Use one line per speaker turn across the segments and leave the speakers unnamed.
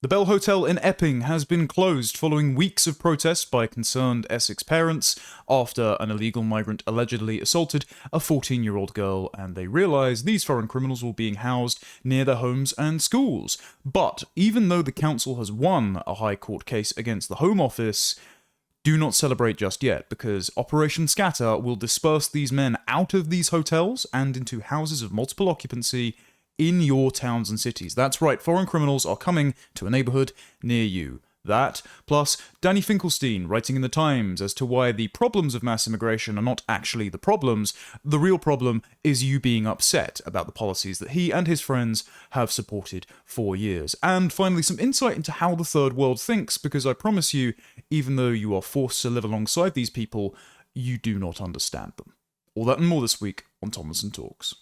The Bell Hotel in Epping has been closed following weeks of protests by concerned Essex parents after an illegal migrant allegedly assaulted a 14-year-old girl, and they realised these foreign criminals were being housed near their homes and schools. But even though the council has won a High Court case against the Home Office, do not celebrate just yet, because Operation Scatter will disperse these men out of these hotels and into houses of multiple occupancy in your towns and cities. That's right, foreign criminals are coming to a neighbourhood near you. That, plus Danny Finkelstein writing in the Times as to why the problems of mass immigration are not actually the problems. The real problem is you being upset about the policies that he and his friends have supported for years. And finally, some insight into how the third world thinks, because I promise you, even though you are forced to live alongside these people, you do not understand them. All that and more this week on Tomlinson Talks.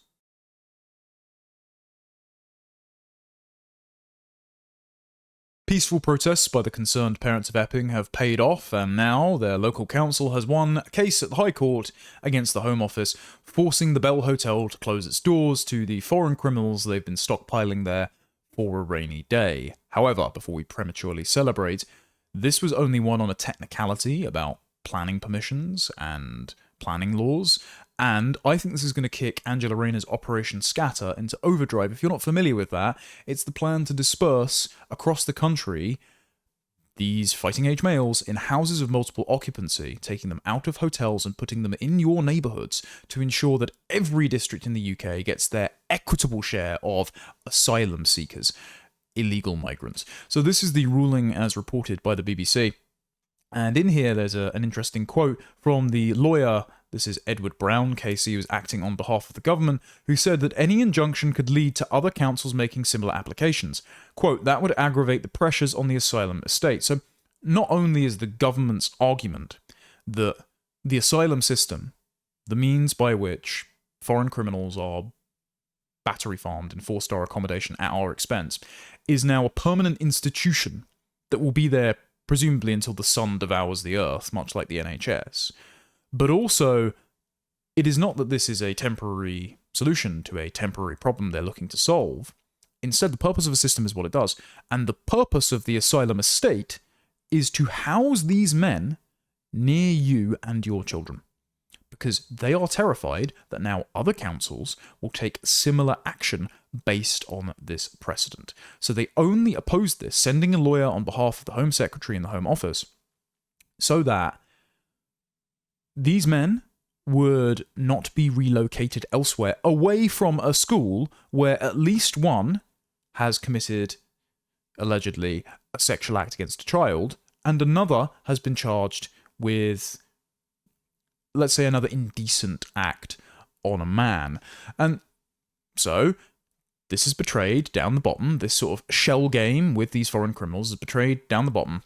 Peaceful protests by the concerned parents of Epping have paid off, and now their local council has won a case at the High Court against the Home Office, forcing the Bell Hotel to close its doors to the foreign criminals they've been stockpiling there for a rainy day. However, before we prematurely celebrate, this was only won on a technicality about planning permissions and planning laws, and I think this is going to kick Angela Rayner's Operation Scatter into overdrive. If you're not familiar with that, it's the plan to disperse across the country these fighting-age males in houses of multiple occupancy, taking them out of hotels and putting them in your neighbourhoods to ensure that every district in the UK gets their equitable share of asylum seekers, illegal migrants. So this is the ruling as reported by the BBC. And in here, there's an interesting quote from the lawyer. This is Edward Brown, KC, who's acting on behalf of the government, who said that any injunction could lead to other councils making similar applications. Quote, that would aggravate the pressures on the asylum estate. So not only is the government's argument that the asylum system, the means by which foreign criminals are battery farmed in 4-star accommodation at our expense, is now a permanent institution that will be there presumably until the sun devours the earth, much like the NHS. But also, it is not that this is a temporary solution to a temporary problem they're looking to solve. Instead, the purpose of a system is what it does. And the purpose of the asylum estate is to house these men near you and your children. Because they are terrified that now other councils will take similar action based on this precedent. So they only opposed this, sending a lawyer on behalf of the Home Secretary and the Home Office, so that these men would not be relocated elsewhere, away from a school where at least one has committed, allegedly, a sexual act against a child, and another has been charged with, let's say, another indecent act on a man. And so this is betrayed down the bottom. This sort of shell game with these foreign criminals is betrayed down the bottom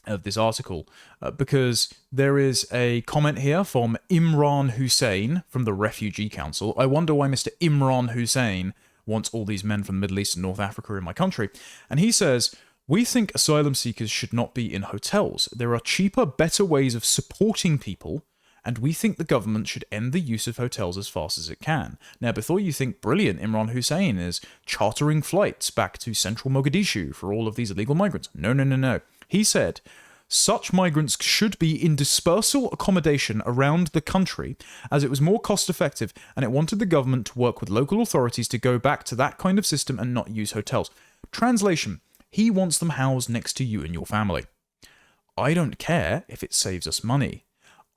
of this article, because there is a comment here from Imran Husain from the Refugee Council. I wonder why Mr. Imran Husain wants all these men from the Middle East and North Africa in my country. And he says, we think asylum seekers should not be in hotels. There are cheaper, better ways of supporting people, and we think the government should end the use of hotels as fast as it can. Now, before you think brilliant, Imran Husain is chartering flights back to central Mogadishu for all of these illegal migrants. No. He said, such migrants should be in dispersal accommodation around the country, as it was more cost-effective, and it wanted the government to work with local authorities to go back to that kind of system and not use hotels. Translation, he wants them housed next to you and your family. I don't care if it saves us money.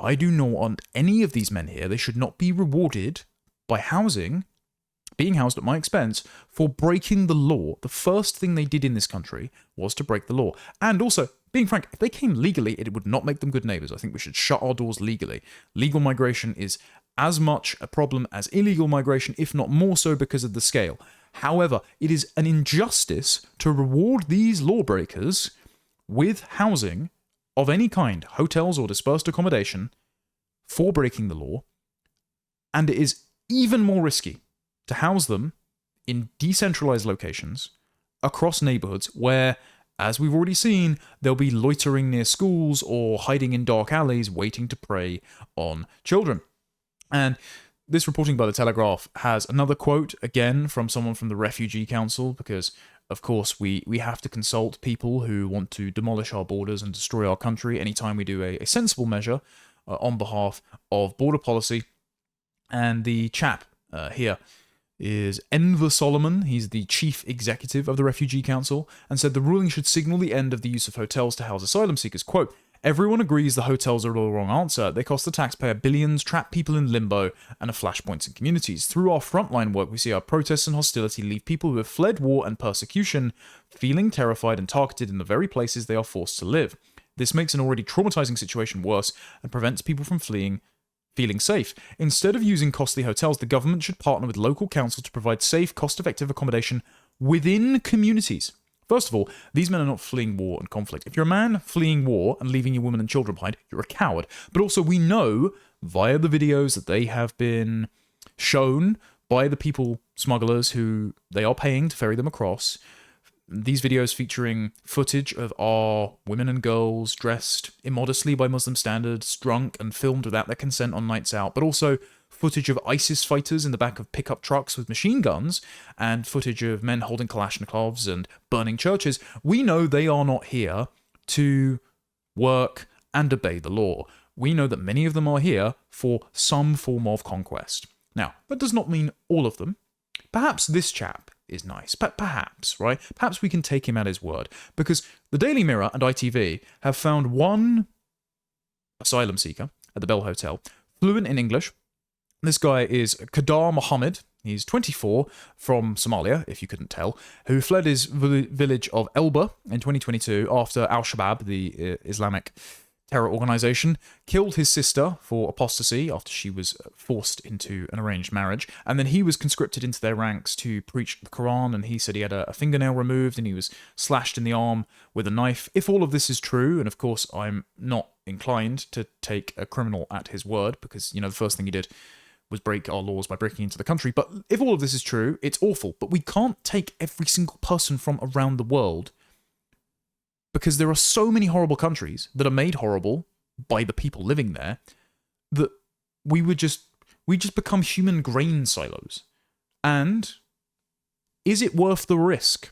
I do not want any of these men here. They should not be rewarded by being housed at my expense for breaking the law. The first thing they did in this country was to break the law. And also, being frank, if they came legally, it would not make them good neighbours. I think we should shut our doors legally. Legal migration is as much a problem as illegal migration, if not more so because of the scale. However, it is an injustice to reward these lawbreakers with housing of any kind, hotels or dispersed accommodation, for breaking the law. And it is even more risky to house them in decentralized locations across neighborhoods where, as we've already seen, they'll be loitering near schools or hiding in dark alleys waiting to prey on children. And this reporting by The Telegraph has another quote, again, from someone from the Refugee Council, because of course, we have to consult people who want to demolish our borders and destroy our country anytime we do a sensible measure on behalf of border policy. And the chap here is Enver Solomon. He's the chief executive of the Refugee Council, and said the ruling should signal the end of the use of hotels to house asylum seekers. Quote, everyone agrees the hotels are the wrong answer. They cost the taxpayer billions, trap people in limbo, and are flashpoints in communities. Through our frontline work, we see our protests and hostility leave people who have fled war and persecution feeling terrified and targeted in the very places they are forced to live. This makes an already traumatizing situation worse and prevents people from feeling safe. Instead of using costly hotels, the government should partner with local councils to provide safe, cost-effective accommodation within communities. First of all, these men are not fleeing war and conflict. If you're a man fleeing war and leaving your women and children behind, you're a coward. But also, we know via the videos that they have been shown by the people smugglers who they are paying to ferry them across, these videos featuring footage of our women and girls dressed immodestly by Muslim standards, drunk and filmed without their consent on nights out, but also footage of ISIS fighters in the back of pickup trucks with machine guns, and footage of men holding Kalashnikovs and burning churches. We know they are not here to work and obey the law. We know that many of them are here for some form of conquest. Now, that does not mean all of them. Perhaps this chap is nice, but perhaps, right? Perhaps we can take him at his word, because the Daily Mirror and ITV have found one asylum seeker at the Bell Hotel, fluent in English. This guy is Qadar Mohammed. He's 24, from Somalia, if you couldn't tell, who fled his village of Elba in 2022 after Al-Shabaab, the Islamic terror organization, killed his sister for apostasy after she was forced into an arranged marriage, and then he was conscripted into their ranks to preach the Quran, and he said he had a fingernail removed and he was slashed in the arm with a knife. If all of this is true, and of course I'm not inclined to take a criminal at his word, because, you know, the first thing he did was break our laws by breaking into the country, but if all of this is true, it's awful. But we can't take every single person from around the world, because there are so many horrible countries that are made horrible by the people living there, that we just become human grain silos. And is it worth the risk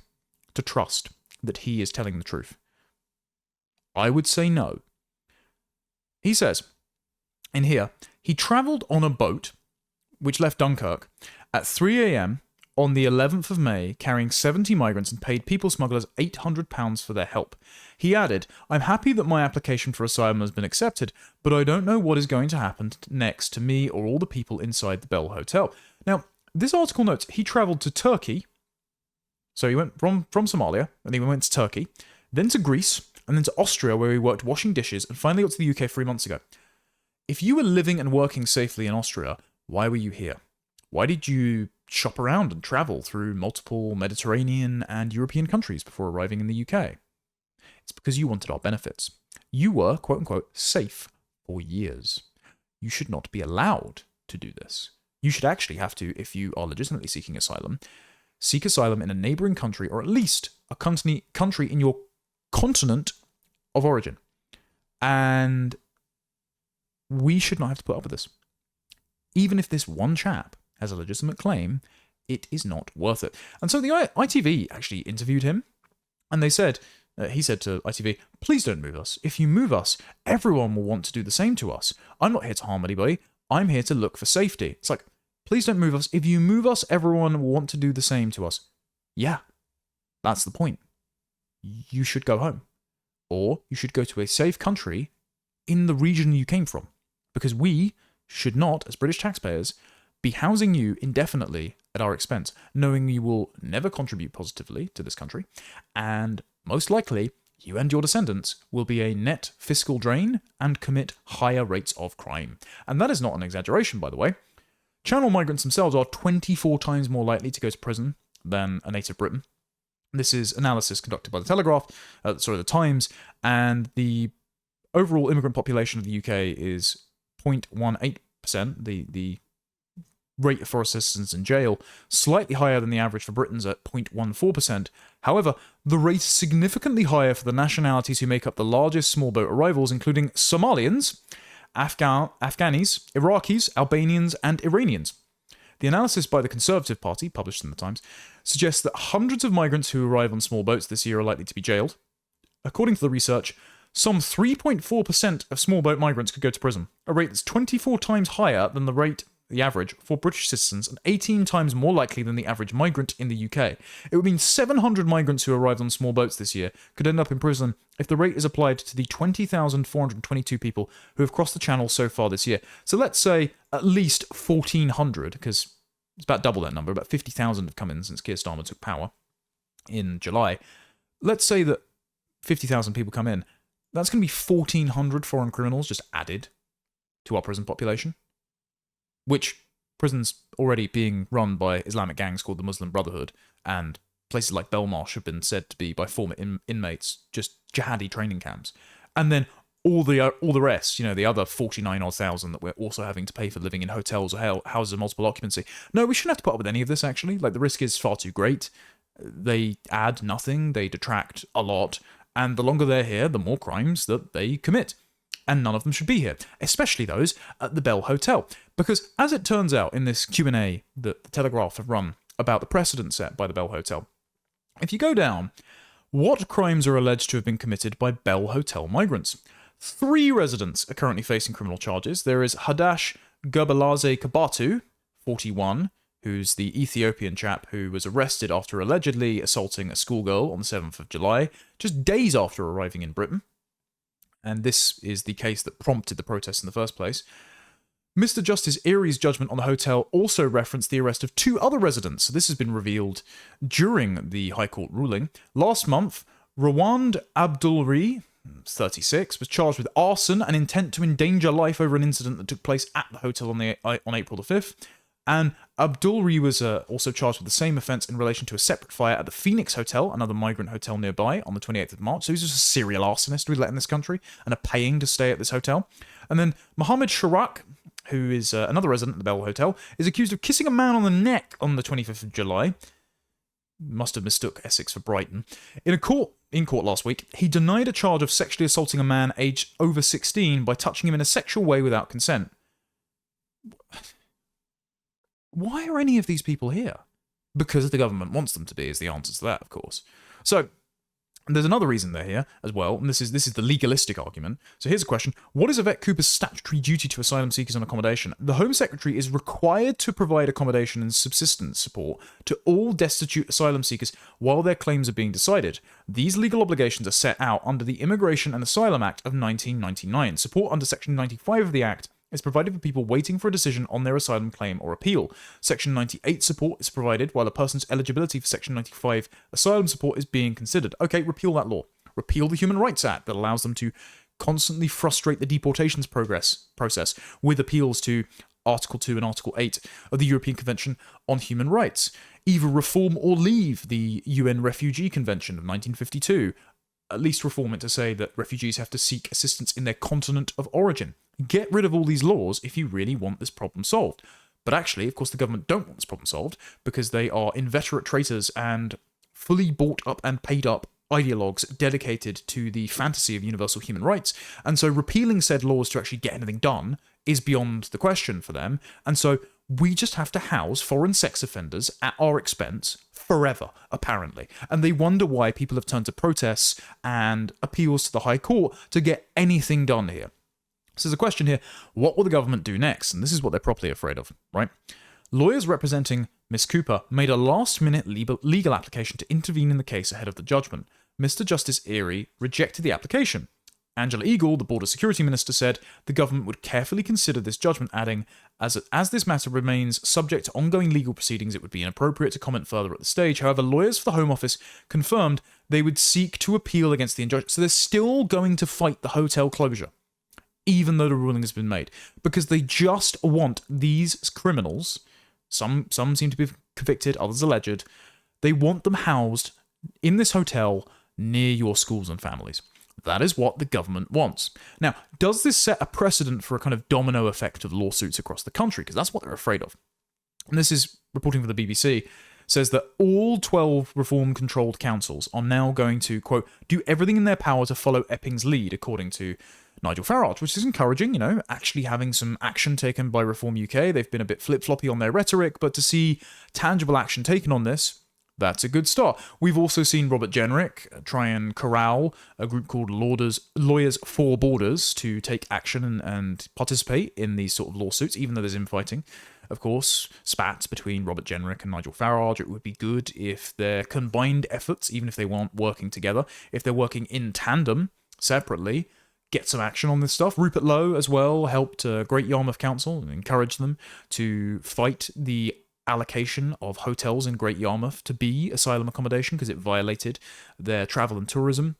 to trust that he is telling the truth? I would say no. He says in here, he travelled on a boat which left Dunkirk at 3 a.m. on the 11th of May, carrying 70 migrants, and paid people smugglers £800 for their help. He added, I'm happy that my application for asylum has been accepted, but I don't know what is going to happen next to me or all the people inside the Bell Hotel. Now, this article notes he travelled to Turkey. So he went from Somalia, and then he went to Turkey, then to Greece, and then to Austria, where he worked washing dishes, and finally got to the UK 3 months ago. If you were living and working safely in Austria, why were you here? Why did you shop around and travel through multiple Mediterranean and European countries before arriving in the UK? It's because you wanted our benefits. You were, quote-unquote, safe for years. You should not be allowed to do this. You should actually have to, if you are legitimately seeking asylum, seek asylum in a neighbouring country, or at least a country in your continent of origin. And we should not have to put up with this. Even if this one chap has a legitimate claim, it is not worth it. And so the ITV actually interviewed him, and they said, he said to ITV, please don't move us. If you move us, everyone will want to do the same to us. I'm not here to harm anybody. I'm here to look for safety. It's like, please don't move us. If you move us, everyone will want to do the same to us. Yeah, that's the point. You should go home. Or you should go to a safe country in the region you came from. Because we should not, as British taxpayers, be housing you indefinitely at our expense, knowing you will never contribute positively to this country, and most likely, you and your descendants will be a net fiscal drain and commit higher rates of crime. And that is not an exaggeration, by the way. Channel migrants themselves are 24 times more likely to go to prison than a native Briton. This is analysis conducted by the Times, and the overall immigrant population of the UK is 0.18%, the rate for citizens in jail, slightly higher than the average for Britons at 0.14%. However, the rate is significantly higher for the nationalities who make up the largest small boat arrivals, including Somalians, Afghanis, Iraqis, Albanians, and Iranians. The analysis by the Conservative Party, published in the Times, suggests that hundreds of migrants who arrive on small boats this year are likely to be jailed. According to the research, some 3.4% of small boat migrants could go to prison, a rate that's 24 times higher than the average for British citizens and 18 times more likely than the average migrant in the UK. It would mean 700 migrants who arrived on small boats this year could end up in prison if the rate is applied to the 20,422 people who have crossed the channel so far this year. So let's say at least 1,400, because it's about double that number. About 50,000 have come in since Keir Starmer took power in July. Let's say that 50,000 people come in. That's going to be 1,400 foreign criminals just added to our prison population, which prisons already being run by Islamic gangs called the Muslim Brotherhood, and places like Belmarsh have been said to be by former inmates just jihadi training camps. And then all the rest, the other 49,000 that we're also having to pay for living in hotels or houses of multiple occupancy. No, we shouldn't have to put up with any of this, actually. The risk is far too great. They add nothing, they detract a lot, and the longer they're here, the more crimes that they commit. And none of them should be here, especially those at the Bell Hotel. Because as it turns out in this Q&A that the Telegraph have run about the precedent set by the Bell Hotel, if you go down, what crimes are alleged to have been committed by Bell Hotel migrants? 3 residents are currently facing criminal charges. There is Hadash Gerbalaze Kabatu, 41, who's the Ethiopian chap who was arrested after allegedly assaulting a schoolgirl on the 7th of July, just days after arriving in Britain. And this is the case that prompted the protests in the first place. Mr. Justice Earie's judgment on the hotel also referenced the arrest of 2 other residents. So this has been revealed during the High Court ruling. Last month, Rawand Abdulri, 36, was charged with arson and intent to endanger life over an incident that took place at the hotel on April the 5th. And Abdulri was also charged with the same offence in relation to a separate fire at the Phoenix Hotel, another migrant hotel nearby, on the 28th of March. So he's just a serial arsonist we let in this country and are paying to stay at this hotel. And then Mohammed Sharak, who is another resident at the Bell Hotel, is accused of kissing a man on the neck on the 25th of July. Must have mistook Essex for Brighton. In court last week, he denied a charge of sexually assaulting a man aged over 16 by touching him in a sexual way without consent. Why are any of these people here? Because the government wants them to be, is the answer to that, of course. So, there's another reason they're here as well, and this is the legalistic argument. So here's a question. What is Yvette Cooper's statutory duty to asylum seekers on accommodation? The Home Secretary is required to provide accommodation and subsistence support to all destitute asylum seekers while their claims are being decided. These legal obligations are set out under the Immigration and Asylum Act of 1999. Support under Section 95 of the Act is provided for people waiting for a decision on their asylum claim or appeal. Section 98 support is provided while a person's eligibility for Section 95 asylum support is being considered. Okay, repeal that law. Repeal the Human Rights Act that allows them to constantly frustrate the deportations process with appeals to Article 2 and Article 8 of the European Convention on Human Rights. Either reform or leave the UN Refugee Convention of 1952. At least reform it to say that refugees have to seek assistance in their continent of origin. Get rid of all these laws if you really want this problem solved. But actually, of course, the government don't want this problem solved because they are inveterate traitors and fully bought up and paid up ideologues dedicated to the fantasy of universal human rights. And so repealing said laws to actually get anything done is beyond the question for them. And so we just have to house foreign sex offenders at our expense forever, apparently. And they wonder why people have turned to protests and appeals to the High Court to get anything done here. So there's a question here, what will the government do next? And this is what they're properly afraid of, right? Lawyers representing Miss Cooper made a last-minute legal application to intervene in the case ahead of the judgment. Mr. Justice Erie rejected the application. Angela Eagle, the Border Security Minister, said the government would carefully consider this judgment, adding, as this matter remains subject to ongoing legal proceedings, it would be inappropriate to comment further at this stage. However, lawyers for the Home Office confirmed they would seek to appeal against the injunction. So they're still going to fight the hotel closure, even though the ruling has been made, because they just want these criminals, some seem to be convicted, others alleged, they want them housed in this hotel near your schools and families. That is what the government wants. Now, does this set a precedent for a kind of domino effect of lawsuits across the country? Because that's what they're afraid of. And this is reporting from the BBC, says that all 12 reform-controlled councils are now going to, quote, do everything in their power to follow Epping's lead, according to Nigel Farage, which is encouraging, actually having some action taken by Reform UK. They've been a bit flip-floppy on their rhetoric, but to see tangible action taken on this, that's a good start. We've also seen Robert Jenrick try and corral a group called Lawyers for Borders to take action and participate in these sort of lawsuits, even though there's infighting. Of course, spats between Robert Jenrick and Nigel Farage. It would be good if their combined efforts, even if they weren't working together, if they're working in tandem, separately, get some action on this stuff. Rupert Lowe, as well, helped Great Yarmouth Council and encouraged them to fight the allocation of hotels in Great Yarmouth to be asylum accommodation because it violated their travel and tourism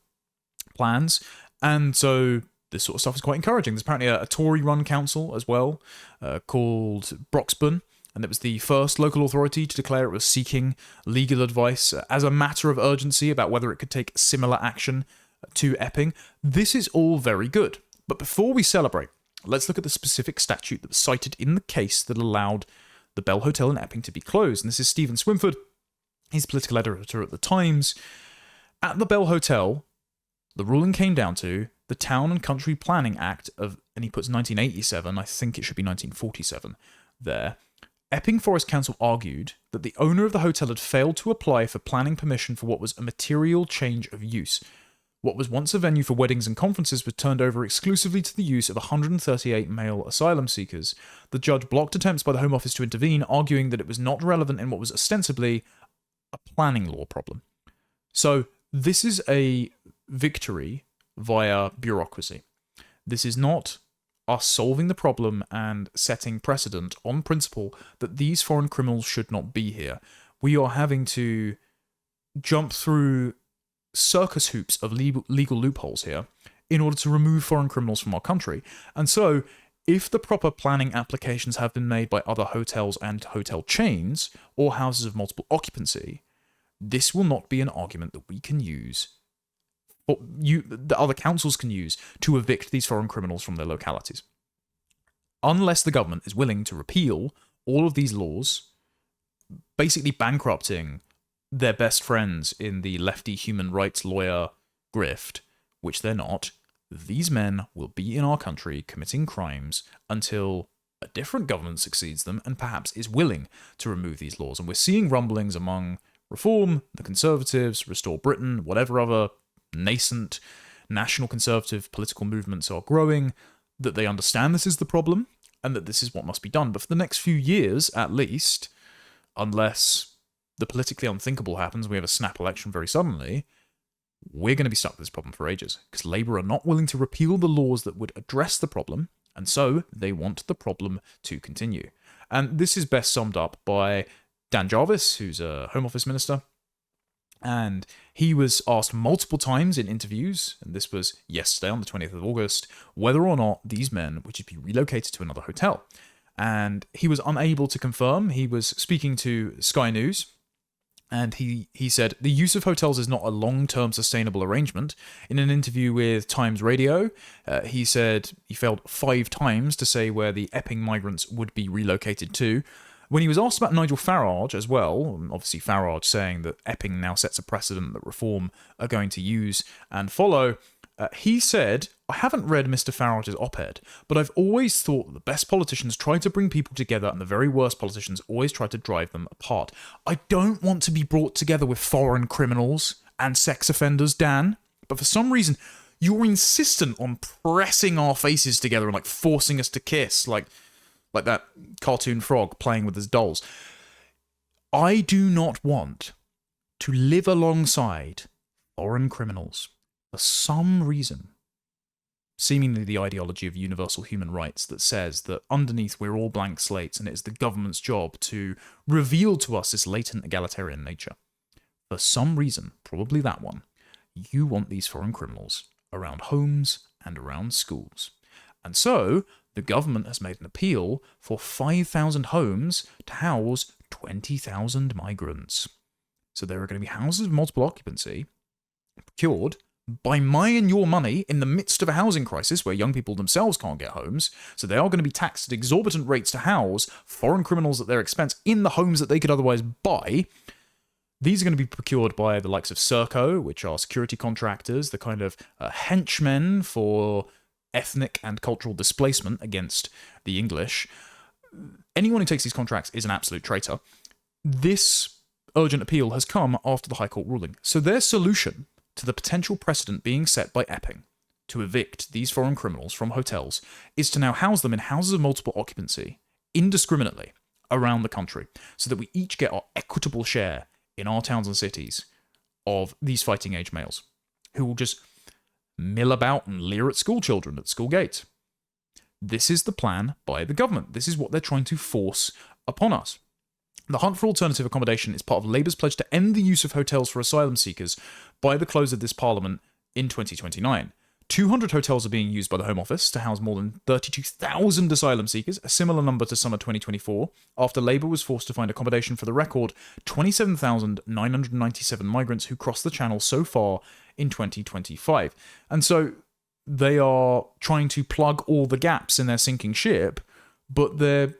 plans. And so this sort of stuff is quite encouraging. There's apparently a Tory-run council as well called Broxburn, and it was the first local authority to declare it was seeking legal advice as a matter of urgency about whether it could take similar action to Epping. This is all very good. But before we celebrate, let's look at the specific statute that was cited in the case that allowed the Bell Hotel in Epping to be closed. And this is Stephen Swinford. He's political editor at The Times. At the Bell Hotel, the ruling came down to the Town and Country Planning Act of, and he puts 1987, I think it should be 1947 there. Epping Forest Council argued that the owner of the hotel had failed to apply for planning permission for what was a material change of use. What was once a venue for weddings and conferences was turned over exclusively to the use of 138 male asylum seekers. The judge blocked attempts by the Home Office to intervene, arguing that it was not relevant in what was ostensibly a planning law problem. So this is a victory via bureaucracy. This is not us solving the problem and setting precedent on principle that these foreign criminals should not be here. We are having to jump through circus hoops of legal loopholes here in order to remove foreign criminals from our country. And so, if the proper planning applications have been made by other hotels and hotel chains or houses of multiple occupancy, this will not be an argument that we can use, or the other councils can use, to evict these foreign criminals from their localities. Unless the government is willing to repeal all of these laws, basically bankrupting their best friends in the lefty human rights lawyer grift, which they're not, these men will be in our country committing crimes until a different government succeeds them and perhaps is willing to remove these laws. And we're seeing rumblings among Reform, the Conservatives, Restore Britain, whatever other nascent national conservative political movements are growing, that they understand this is the problem and that this is what must be done. But for the next few years, at least, unless the politically unthinkable happens, we have a snap election very suddenly, we're going to be stuck with this problem for ages, because Labour are not willing to repeal the laws that would address the problem, and so they want the problem to continue. And this is best summed up by Dan Jarvis, who's a Home Office minister, and he was asked multiple times in interviews, and this was yesterday on the 20th of August, whether or not these men would just be relocated to another hotel. And he was unable to confirm. He was speaking to Sky News, and he said, the use of hotels is not a long-term sustainable arrangement. In an interview with Times Radio, he said he failed 5 times to say where the Epping migrants would be relocated to. When he was asked about Nigel Farage as well, obviously Farage saying that Epping now sets a precedent that Reform are going to use and follow, he said, I haven't read Mr. Farage's op-ed, but I've always thought that the best politicians try to bring people together and the very worst politicians always try to drive them apart. I don't want to be brought together with foreign criminals and sex offenders, Dan, but for some reason, you're insistent on pressing our faces together and like forcing us to kiss, like that cartoon frog playing with his dolls. I do not want to live alongside foreign criminals. For some reason, seemingly the ideology of universal human rights that says that underneath we're all blank slates and it is the government's job to reveal to us this latent egalitarian nature. For some reason, probably that one, you want these foreign criminals around homes and around schools. And so, the government has made an appeal for 5,000 homes to house 20,000 migrants. So there are going to be houses of multiple occupancy procured by my and your money in the midst of a housing crisis where young people themselves can't get homes. So they are going to be taxed at exorbitant rates to house foreign criminals at their expense in the homes that they could otherwise buy. These are going to be procured by the likes of Serco, which are security contractors, the kind of henchmen for ethnic and cultural displacement against the English. Anyone who takes these contracts is an absolute traitor. This urgent appeal has come after the High Court ruling. So their solution to the potential precedent being set by Epping to evict these foreign criminals from hotels is to now house them in houses of multiple occupancy indiscriminately around the country, so that we each get our equitable share in our towns and cities of these fighting age males who will just mill about and leer at school children at school gates. This is the plan by the government. This is what they're trying to force upon us. The hunt for alternative accommodation is part of Labour's pledge to end the use of hotels for asylum seekers by the close of this parliament in 2029. 200 hotels are being used by the Home Office to house more than 32,000 asylum seekers, a similar number to summer 2024, after Labour was forced to find accommodation for the record 27,997 migrants who crossed the Channel so far in 2025. And so they are trying to plug all the gaps in their sinking ship, but they're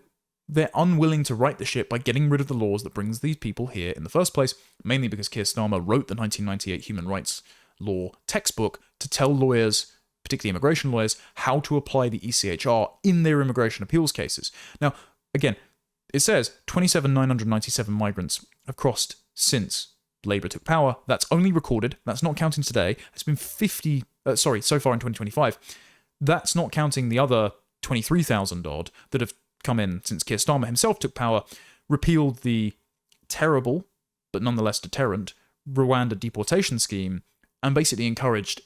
unwilling to right the ship by getting rid of the laws that brings these people here in the first place, mainly because Keir Starmer wrote the 1998 human rights law textbook to tell lawyers, particularly immigration lawyers, how to apply the ECHR in their immigration appeals cases. Now, again, it says 27,997 migrants have crossed since Labour took power. That's only recorded. That's not counting today. It's been so far in 2025. That's not counting the other 23,000 odd that have come in since Keir Starmer himself took power, repealed the terrible, but nonetheless deterrent, Rwanda deportation scheme, and basically encouraged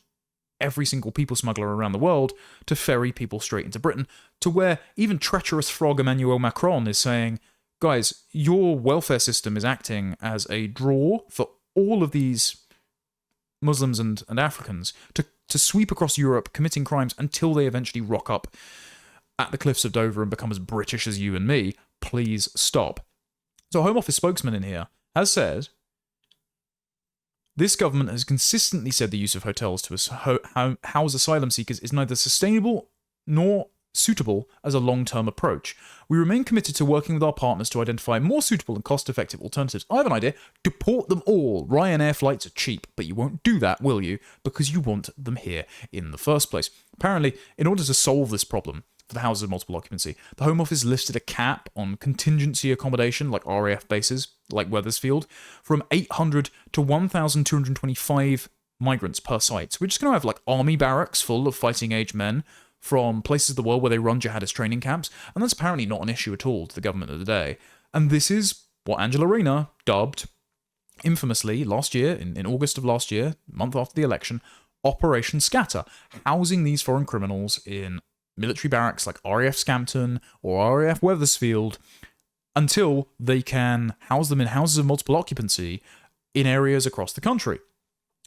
every single people smuggler around the world to ferry people straight into Britain, to where even treacherous frog Emmanuel Macron is saying, guys, your welfare system is acting as a draw for all of these Muslims and Africans to sweep across Europe committing crimes until they eventually rock up at the cliffs of Dover and become as British as you and me. Please stop. So a Home Office spokesman in here has said, this government has consistently said the use of hotels to house asylum seekers is neither sustainable nor suitable as a long-term approach. We remain committed to working with our partners to identify more suitable and cost-effective alternatives. I have an idea. Deport them all. Ryanair flights are cheap, but you won't do that, will you? Because you want them here in the first place. Apparently, in order to solve this problem for the houses of multiple occupancy, the Home Office listed a cap on contingency accommodation, like RAF bases, like Wethersfield, from 800 to 1,225 migrants per site. So we're just going to have like army barracks full of fighting-age men from places of the world where they run jihadist training camps, and that's apparently not an issue at all to the government of the day. And this is what Angela Rayner dubbed, infamously, last year, in August of last year, month after the election, Operation Scatter, housing these foreign criminals in military barracks like RAF Scampton or RAF Wethersfield until they can house them in houses of multiple occupancy in areas across the country.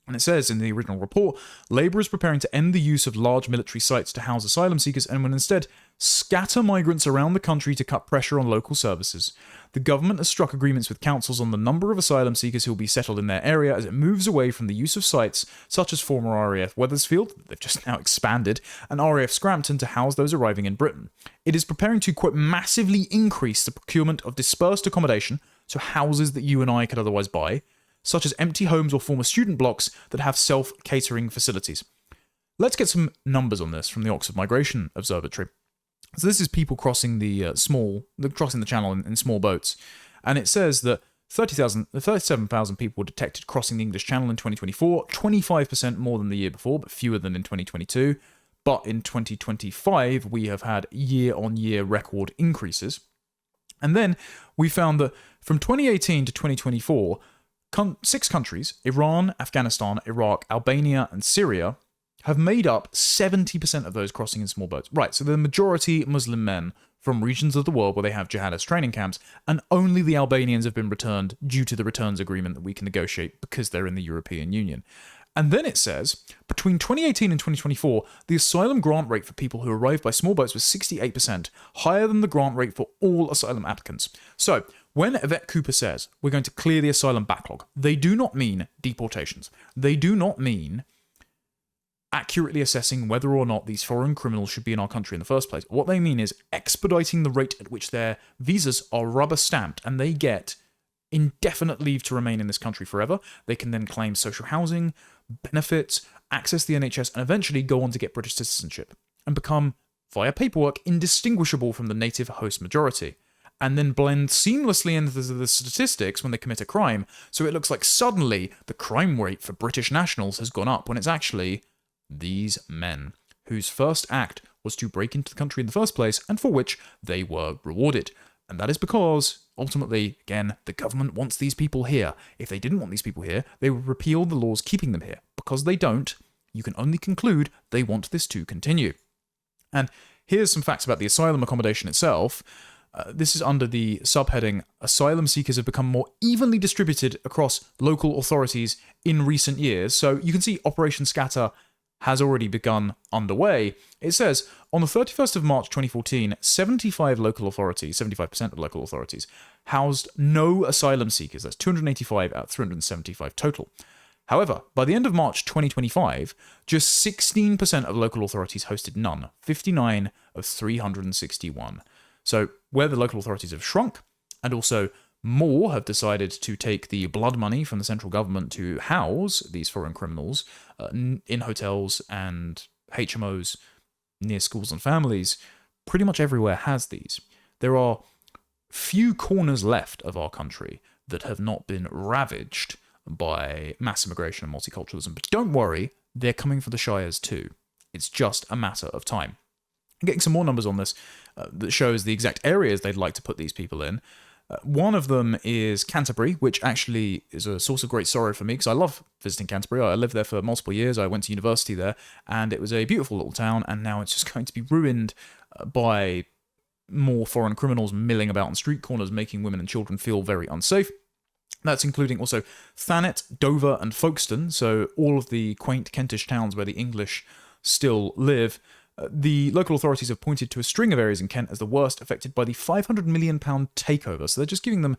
And it says in the original report, Labour is preparing to end the use of large military sites to house asylum seekers and will instead scatter migrants around the country to cut pressure on local services. The government has struck agreements with councils on the number of asylum seekers who will be settled in their area as it moves away from the use of sites such as former RAF Wethersfield, they've just now expanded, and RAF Scrampton to house those arriving in Britain. It is preparing to, quote, massively increase the procurement of dispersed accommodation, so houses that you and I could otherwise buy, such as empty homes or former student blocks that have self-catering facilities. Let's get some numbers on this from the Oxford Migration Observatory. So this is people crossing crossing the channel in small boats, and it says that 37,000 people were detected crossing the English Channel in 2024, 25% more than the year before, but fewer than in 2022. But in 2025, we have had year-on-year record increases. And then we found that from 2018 to 2024, 6 countries, Iran, Afghanistan, Iraq, Albania, and Syria, have made up 70% of those crossing in small boats. Right, so the majority Muslim men from regions of the world where they have jihadist training camps, and only the Albanians have been returned due to the returns agreement that we can negotiate because they're in the European Union. And then it says, between 2018 and 2024, the asylum grant rate for people who arrived by small boats was 68%, higher than the grant rate for all asylum applicants. So, when Yvette Cooper says, we're going to clear the asylum backlog, they do not mean deportations. They do not mean accurately assessing whether or not these foreign criminals should be in our country in the first place. What they mean is expediting the rate at which their visas are rubber stamped and they get indefinite leave to remain in this country forever. They can then claim social housing, benefits, access the NHS, and eventually go on to get British citizenship. and become, via paperwork, indistinguishable from the native host majority, and then blend seamlessly into the statistics when they commit a crime, so it looks like suddenly the crime rate for British nationals has gone up when it's actually these men, whose first act was to break into the country in the first place, and for which they were rewarded. And that is because, ultimately, again, the government wants these people here. If they didn't want these people here, they would repeal the laws keeping them here. Because they don't, you can only conclude they want this to continue. And here's some facts about the asylum accommodation itself. This is under the subheading, Asylum seekers have become more evenly distributed across local authorities in recent years. So you can see Operation Scatter has already begun underway. It says, on the 31st of March 2014, 75% of local authorities housed no asylum seekers. That's 285 out of 375 total. However, by the end of March 2025, just 16% of local authorities hosted none, 59 of 361. So where the local authorities have shrunk, and also more have decided to take the blood money from the central government to house these foreign criminals in hotels and HMOs near schools and families, pretty much everywhere has these. There are few corners left of our country that have not been ravaged by mass immigration and multiculturalism. But don't worry, they're coming for the shires too. It's just a matter of time. I'm getting some more numbers on this that shows the exact areas they'd like to put these people in. One of them is Canterbury, which actually is a source of great sorrow for me because I love visiting Canterbury. I lived there for multiple years. I went to university there, and it was a beautiful little town, and now it's just going to be ruined by more foreign criminals milling about on street corners, making women and children feel very unsafe. That's including also Thanet, Dover, and Folkestone, so all of the quaint Kentish towns where the English still live. The local authorities have pointed to a string of areas in Kent as the worst affected by the £500 million takeover. So they're just giving them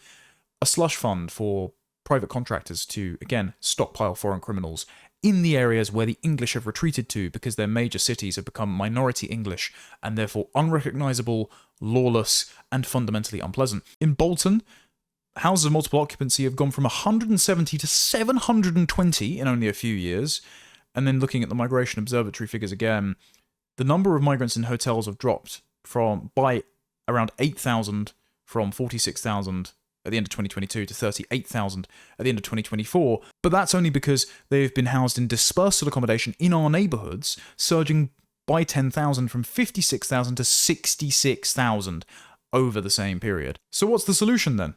a slush fund for private contractors to, again, stockpile foreign criminals in the areas where the English have retreated to because their major cities have become minority English and therefore unrecognisable, lawless, and fundamentally unpleasant. In Bolton, houses of multiple occupancy have gone from 170 to 720 in only a few years. And then looking at the Migration Observatory figures again, the number of migrants in hotels have dropped by around 8,000 from 46,000 at the end of 2022 to 38,000 at the end of 2024. But that's only because they've been housed in dispersed accommodation in our neighbourhoods, surging by 10,000 from 56,000 to 66,000 over the same period. So what's the solution then?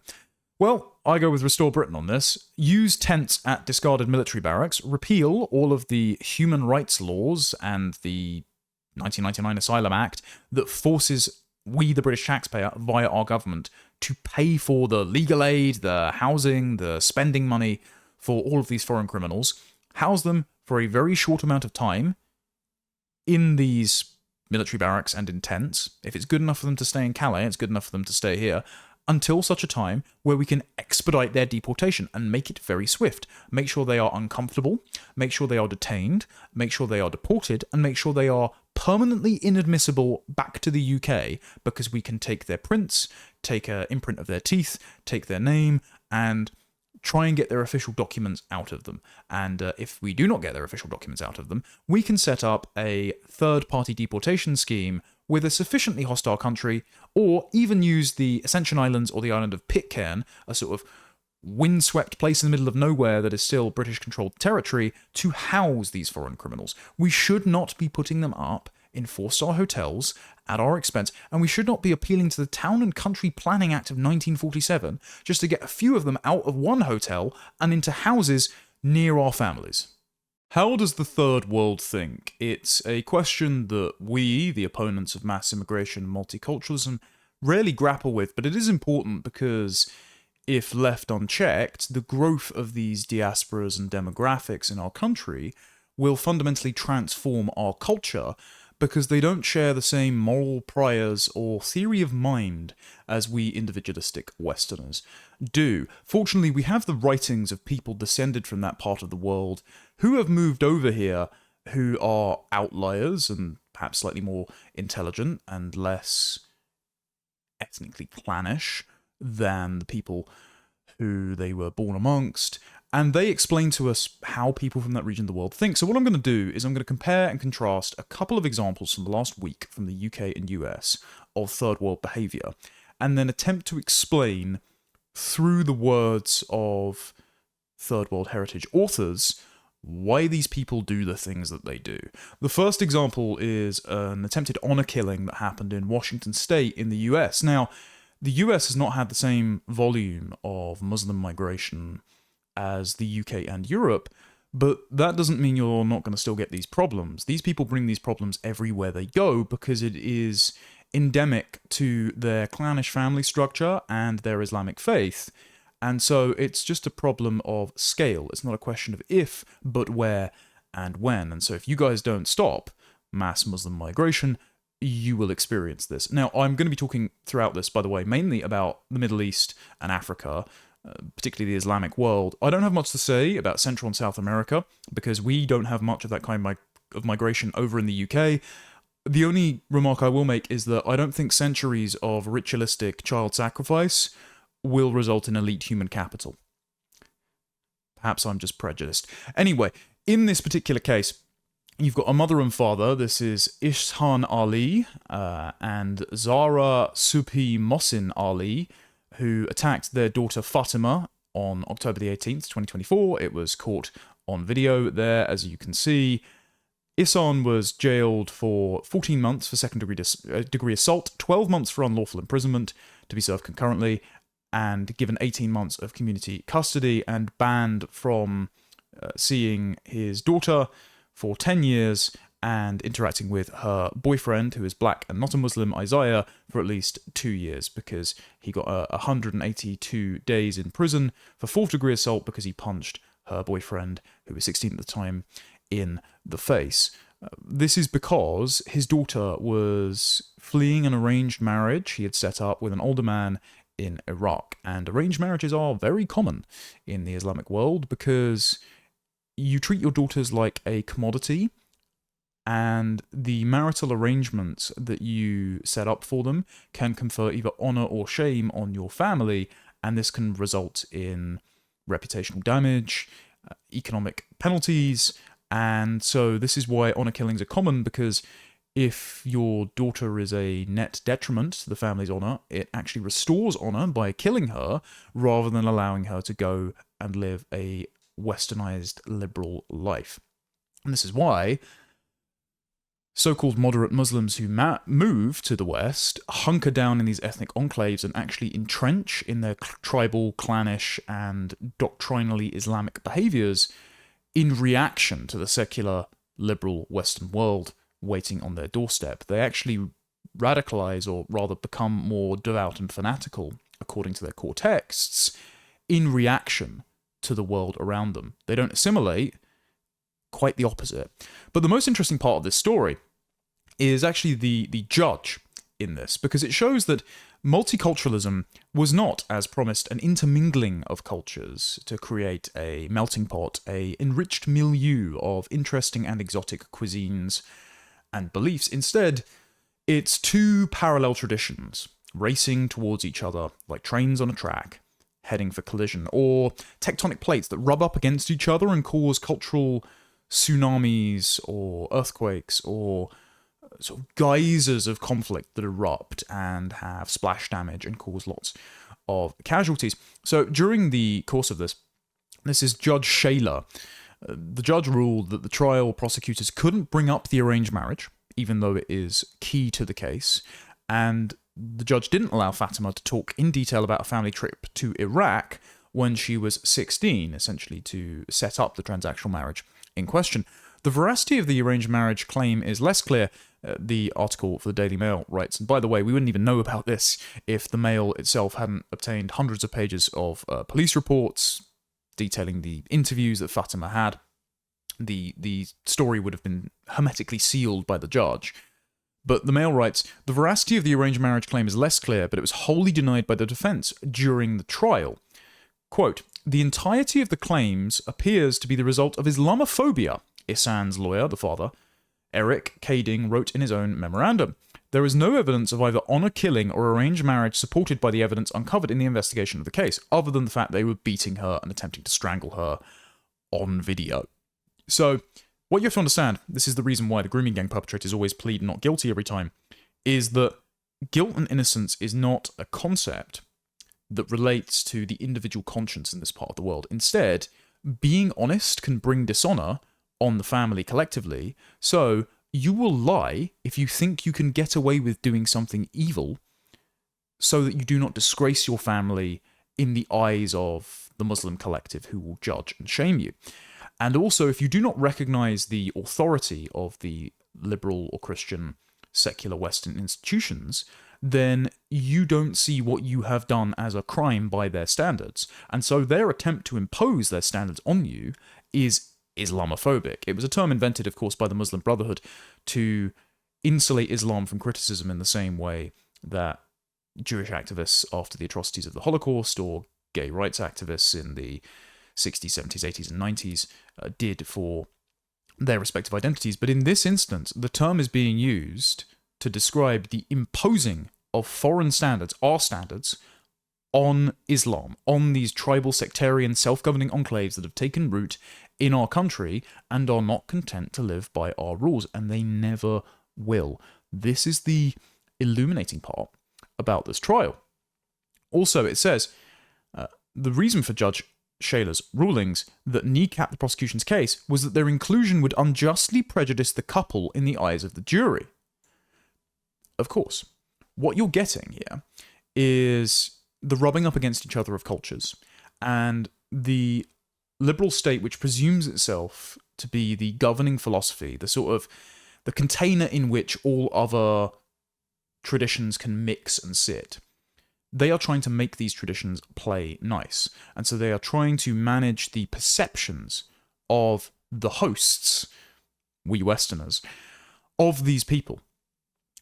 Well, I go with Restore Britain on this. Use tents at discarded military barracks, repeal all of the human rights laws and the 1999 Asylum Act that forces we, the British taxpayer, via our government, to pay for the legal aid, the housing, the spending money for all of these foreign criminals, house them for a very short amount of time in these military barracks and in tents. If it's good enough for them to stay in Calais, it's good enough for them to stay here, until such a time where we can expedite their deportation and make it very swift. Make sure they are uncomfortable, make sure they are detained, make sure they are deported, and make sure they are permanently inadmissible back to the UK, because we can take their prints, take an imprint of their teeth, take their name, and try and get their official documents out of them. And if we do not get their official documents out of them, we can set up a third-party deportation scheme with a sufficiently hostile country, or even use the Ascension Islands or the island of Pitcairn, a sort of windswept place in the middle of nowhere that is still British-controlled territory, to house these foreign criminals. We should not be putting them up in four-star hotels at our expense, and we should not be appealing to the Town and Country Planning Act of 1947 just to get a few of them out of one hotel and into houses near our families. How does the Third World think? It's a question that we, the opponents of mass immigration and multiculturalism, rarely grapple with, but it is important because if left unchecked, the growth of these diasporas and demographics in our country will fundamentally transform our culture, because they don't share the same moral priors or theory of mind as we individualistic Westerners do. Fortunately, we have the writings of people descended from that part of the world who have moved over here, who are outliers and perhaps slightly more intelligent and less ethnically clannish than the people who they were born amongst, And they explain to us how people from that region of the world think. So what I'm going to do is I'm going to compare and contrast a couple of examples from the last week from the UK and US of third world behaviour, and then attempt to explain through the words of third world heritage authors why these people do the things that they do. The first example is an attempted honour killing that happened in Washington State in the US. Now, the US has not had the same volume of Muslim migration as the UK and Europe, but that doesn't mean you're not going to still get these problems. These people bring these problems everywhere they go because it is endemic to their clannish family structure and their Islamic faith. And so it's just a problem of scale. It's not a question of if, but where and when. And so if you guys don't stop mass Muslim migration, you will experience this. Now, I'm going to be talking throughout this, by the way, mainly about the Middle East and Africa, particularly the Islamic world. I don't have much to say about Central and South America because we don't have much of that kind of migration over in the UK. The only remark I will make is that I don't think centuries of ritualistic child sacrifice will result in elite human capital. Perhaps I'm just prejudiced. Anyway, in this particular case, you've got a mother and father. This is Ihsan Ali and Zahra Subhi Mohsin Ali, who attacked their daughter Fatima on October the 18th, 2024. It was caught on video there, as you can see. Ihsan was jailed for 14 months for second-degree assault, 12 months for unlawful imprisonment to be served concurrently, and given 18 months of community custody and banned from seeing his daughter for 10 years and interacting with her boyfriend, who is black and not a Muslim, Isaiah, for at least 2 years because he got 182 days in prison for fourth-degree assault because he punched her boyfriend, who was 16 at the time, in the face. This is because his daughter was fleeing an arranged marriage he had set up with an older man in Iraq. And arranged marriages are very common in the Islamic world because you treat your daughters like a commodity, and the marital arrangements that you set up for them can confer either honour or shame on your family, and this can result in reputational damage, economic penalties. And so this is why honour killings are common, because if your daughter is a net detriment to the family's honour, it actually restores honour by killing her rather than allowing her to go and live a westernized liberal life. And this is why so-called moderate Muslims who move to the West hunker down in these ethnic enclaves and actually entrench in their tribal, clannish, and doctrinally Islamic behaviours in reaction to the secular, liberal Western world waiting on their doorstep. They actually radicalize, or rather become more devout and fanatical, according to their core texts, in reaction to the world around them. They don't assimilate, quite the opposite. But the most interesting part of this story is actually the judge in this, because it shows that multiculturalism was not, as promised, an intermingling of cultures to create a melting pot, a enriched milieu of interesting and exotic cuisines and beliefs. Instead, it's two parallel traditions racing towards each other like trains on a track, heading for collision, or tectonic plates that rub up against each other and cause cultural tsunamis or earthquakes or sort of geysers of conflict that erupt and have splash damage and cause lots of casualties. So during the course of this is Judge Shayla. The judge ruled that the trial prosecutors couldn't bring up the arranged marriage, even though it is key to the case, and the judge didn't allow Fatima to talk in detail about a family trip to Iraq when she was 16, essentially to set up the transactional marriage in question. The veracity of the arranged marriage claim is less clear. The article for the Daily Mail writes, and by the way, we wouldn't even know about this if the Mail itself hadn't obtained hundreds of pages of police reports detailing the interviews that Fatima had. The story would have been hermetically sealed by the judge. But the Mail writes, the veracity of the arranged marriage claim is less clear, but it was wholly denied by the defence during the trial. Quote, the entirety of the claims appears to be the result of Islamophobia, Ihsan's lawyer, the father, Eric Kading, wrote in his own memorandum. There is no evidence of either honor killing or arranged marriage supported by the evidence uncovered in the investigation of the case, other than the fact they were beating her and attempting to strangle her on video. So, what you have to understand, this is the reason why the grooming gang perpetrators always plead not guilty every time, is that guilt and innocence is not a concept that relates to the individual conscience in this part of the world. Instead, being honest can bring dishonor on the family collectively, so you will lie if you think you can get away with doing something evil so that you do not disgrace your family in the eyes of the Muslim collective who will judge and shame you. And also, if you do not recognize the authority of the liberal or Christian secular Western institutions, then you don't see what you have done as a crime by their standards. And so their attempt to impose their standards on you is Islamophobic. It was a term invented, of course, by the Muslim Brotherhood to insulate Islam from criticism in the same way that Jewish activists after the atrocities of the Holocaust or gay rights activists in the 60s, 70s, 80s, and 90s did for their respective identities. But in this instance, the term is being used to describe the imposing of foreign standards, our standards, on Islam, on these tribal, sectarian, self-governing enclaves that have taken root in our country and are not content to live by our rules, and they never will. This is the illuminating part about this trial. Also, it says, the reason for Judge Shayla's rulings that kneecapped the prosecution's case was that their inclusion would unjustly prejudice the couple in the eyes of the jury. Of course, what you're getting here is the rubbing up against each other of cultures, and the liberal state which presumes itself to be the governing philosophy, the sort of the container in which all other traditions can mix and sit. They are trying to make these traditions play nice, and so they are trying to manage the perceptions of the hosts, we Westerners, of these people.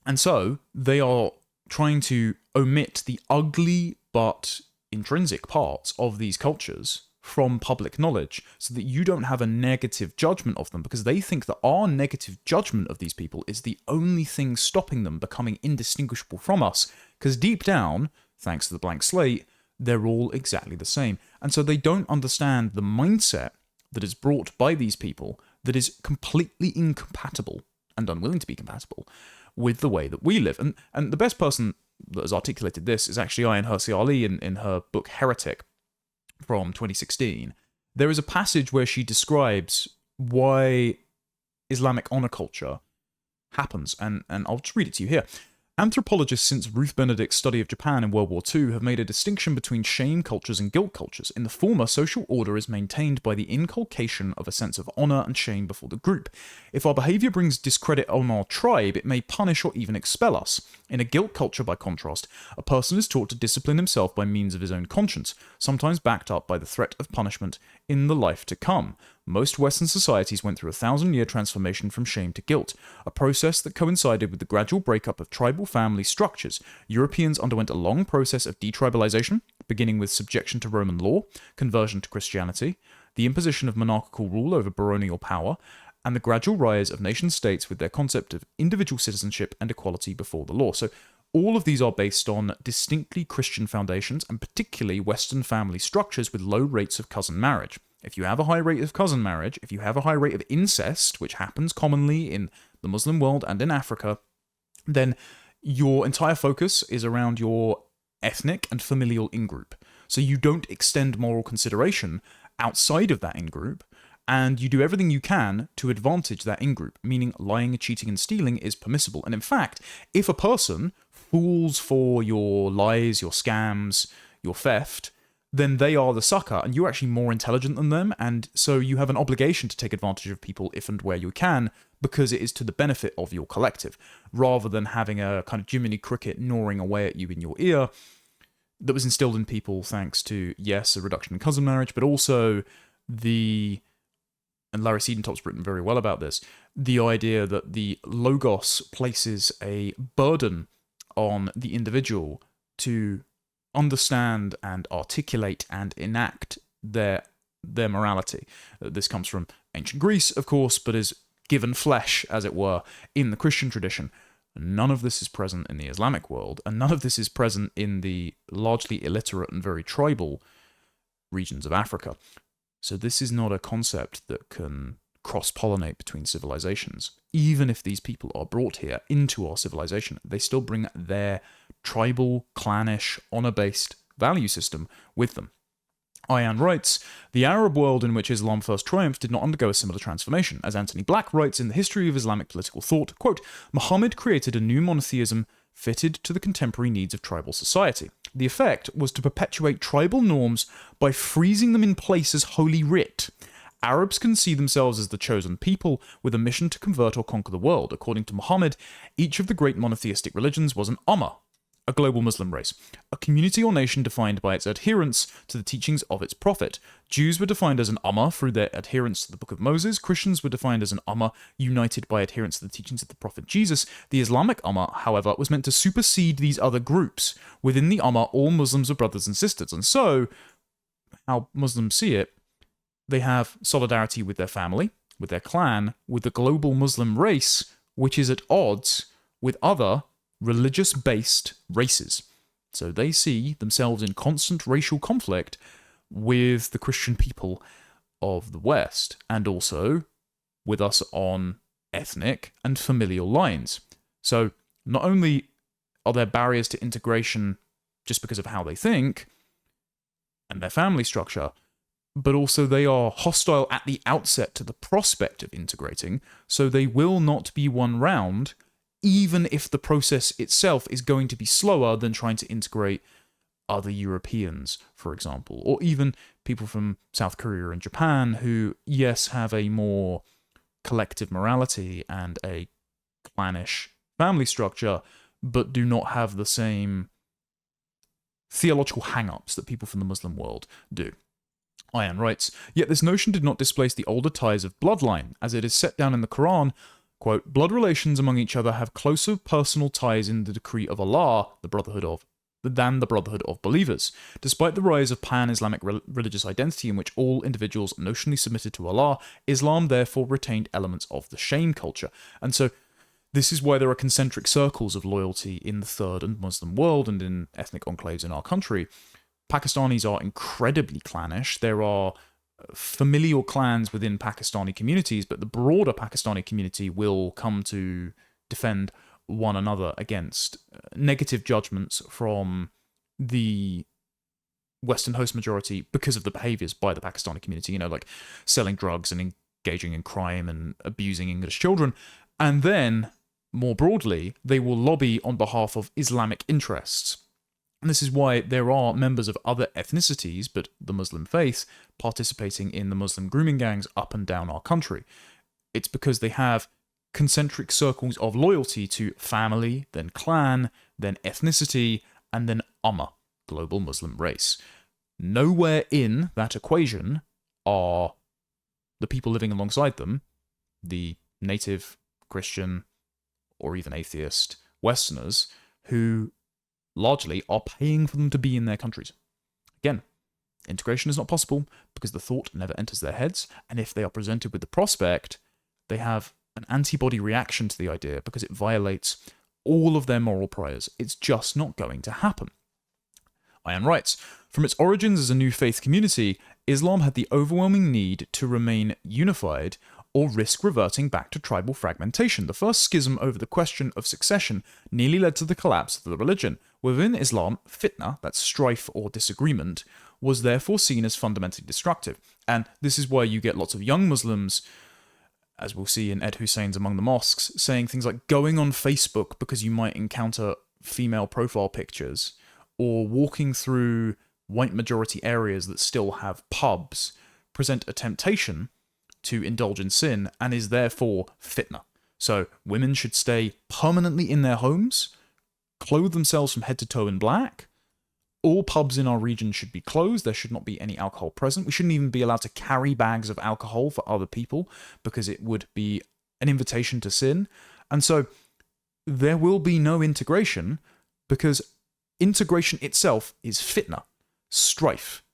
And so they are trying to omit the ugly but intrinsic parts of these cultures from public knowledge so that you don't have a negative judgment of them, because they think that our negative judgment of these people is the only thing stopping them becoming indistinguishable from us, because deep down, thanks to the blank slate, they're all exactly the same. And so they don't understand the mindset that is brought by these people that is completely incompatible and unwilling to be compatible with the way that we live. And the best person that has articulated this is actually Ayaan Hirsi Ali in her book Heretic from 2016. There is a passage where she describes why Islamic honor culture happens, and I'll just read it to you here. Anthropologists since Ruth Benedict's study of Japan in World War II have made a distinction between shame cultures and guilt cultures. In the former, social order is maintained by the inculcation of a sense of honor and shame before the group. If our behavior brings discredit on our tribe, it may punish or even expel us. In a guilt culture, by contrast, a person is taught to discipline himself by means of his own conscience, sometimes backed up by the threat of punishment in the life to come. Most Western societies went through a 1,000-year transformation from shame to guilt, a process that coincided with the gradual breakup of tribal family structures. Europeans underwent a long process of detribalization, beginning with subjection to Roman law, conversion to Christianity, the imposition of monarchical rule over baronial power, and the gradual rise of nation-states with their concept of individual citizenship and equality before the law. So all of these are based on distinctly Christian foundations, and particularly Western family structures with low rates of cousin marriage. If you have a high rate of cousin marriage, if you have a high rate of incest, which happens commonly in the Muslim world and in Africa, then your entire focus is around your ethnic and familial in-group. So you don't extend moral consideration outside of that in-group, and you do everything you can to advantage that in-group, meaning lying, cheating, and stealing is permissible. And in fact, if a person falls for your lies, your scams, your theft, then they are the sucker, and you're actually more intelligent than them, and so you have an obligation to take advantage of people if and where you can, because it is to the benefit of your collective, rather than having a kind of Jiminy Cricket gnawing away at you in your ear that was instilled in people thanks to, yes, a reduction in cousin marriage, but also and Larry Siedentop's written very well about this, the idea that the Logos places a burden on the individual to understand and articulate and enact their morality. This comes from ancient Greece, of course, but is given flesh, as it were, in the Christian tradition. None of this is present in the Islamic world, and none of this is present in the largely illiterate and very tribal regions of Africa. So this is not a concept that can cross-pollinate between civilizations. Even if these people are brought here into our civilization, they still bring their tribal, clannish, honor-based value system with them. Ayaan writes, the Arab world in which Islam first triumphed did not undergo a similar transformation. As Anthony Black writes in The History of Islamic Political Thought, quote, Muhammad created a new monotheism fitted to the contemporary needs of tribal society. The effect was to perpetuate tribal norms by freezing them in place as holy writ. Arabs can see themselves as the chosen people with a mission to convert or conquer the world. According to Muhammad, each of the great monotheistic religions was an ummah, a global Muslim race, a community or nation defined by its adherence to the teachings of its prophet. Jews were defined as an ummah through their adherence to the Book of Moses. Christians were defined as an ummah united by adherence to the teachings of the prophet Jesus. The Islamic ummah, however, was meant to supersede these other groups. Within the ummah, all Muslims are brothers and sisters, and so, how Muslims see it, they have solidarity with their family, with their clan, with the global Muslim race, which is at odds with other religious-based races. So they see themselves in constant racial conflict with the Christian people of the West, and also with us on ethnic and familial lines. So not only are there barriers to integration just because of how they think and their family structure, but also they are hostile at the outset to the prospect of integrating, so they will not be won round, even if the process itself is going to be slower than trying to integrate other Europeans, for example, or even people from South Korea and Japan who, yes, have a more collective morality and a clannish family structure, but do not have the same theological hang-ups that people from the Muslim world do. Ayaan writes, yet this notion did not displace the older ties of bloodline, as it is set down in the Quran. Quote, blood relations among each other have closer personal ties in the decree of Allah, than the brotherhood of believers. Despite the rise of pan-Islamic religious identity in which all individuals notionally submitted to Allah, Islam therefore retained elements of the shame culture. And so this is why there are concentric circles of loyalty in the third and Muslim world and in ethnic enclaves in our country. Pakistanis are incredibly clannish. There are familial clans within Pakistani communities, but the broader Pakistani community will come to defend one another against negative judgments from the Western host majority because of the behaviors by the Pakistani community, like selling drugs and engaging in crime and abusing English children. And then, more broadly, they will lobby on behalf of Islamic interests. And this is why there are members of other ethnicities, but the Muslim faith, participating in the Muslim grooming gangs up and down our country. It's because they have concentric circles of loyalty to family, then clan, then ethnicity, and then ummah, global Muslim race. Nowhere in that equation are the people living alongside them, the native Christian or even atheist Westerners, who largely are paying for them to be in their countries. Again, integration is not possible because the thought never enters their heads, and if they are presented with the prospect, they have an antibody reaction to the idea because it violates all of their moral priors. It's just not going to happen. Ayaan writes, from its origins as a new faith community, Islam had the overwhelming need to remain unified or risk reverting back to tribal fragmentation. The first schism over the question of succession nearly led to the collapse of the religion. Within Islam, fitna, that's strife or disagreement, was therefore seen as fundamentally destructive. And this is why you get lots of young Muslims, as we'll see in Ed Husain's Among the Mosques, saying things like going on Facebook because you might encounter female profile pictures, or walking through white majority areas that still have pubs, present a temptation to indulge in sin and is therefore fitna. So women should stay permanently in their homes, clothe themselves from head to toe in black. All pubs in our region should be closed. There should not be any alcohol present. We shouldn't even be allowed to carry bags of alcohol for other people because it would be an invitation to sin. And so there will be no integration because integration itself is fitna, strife,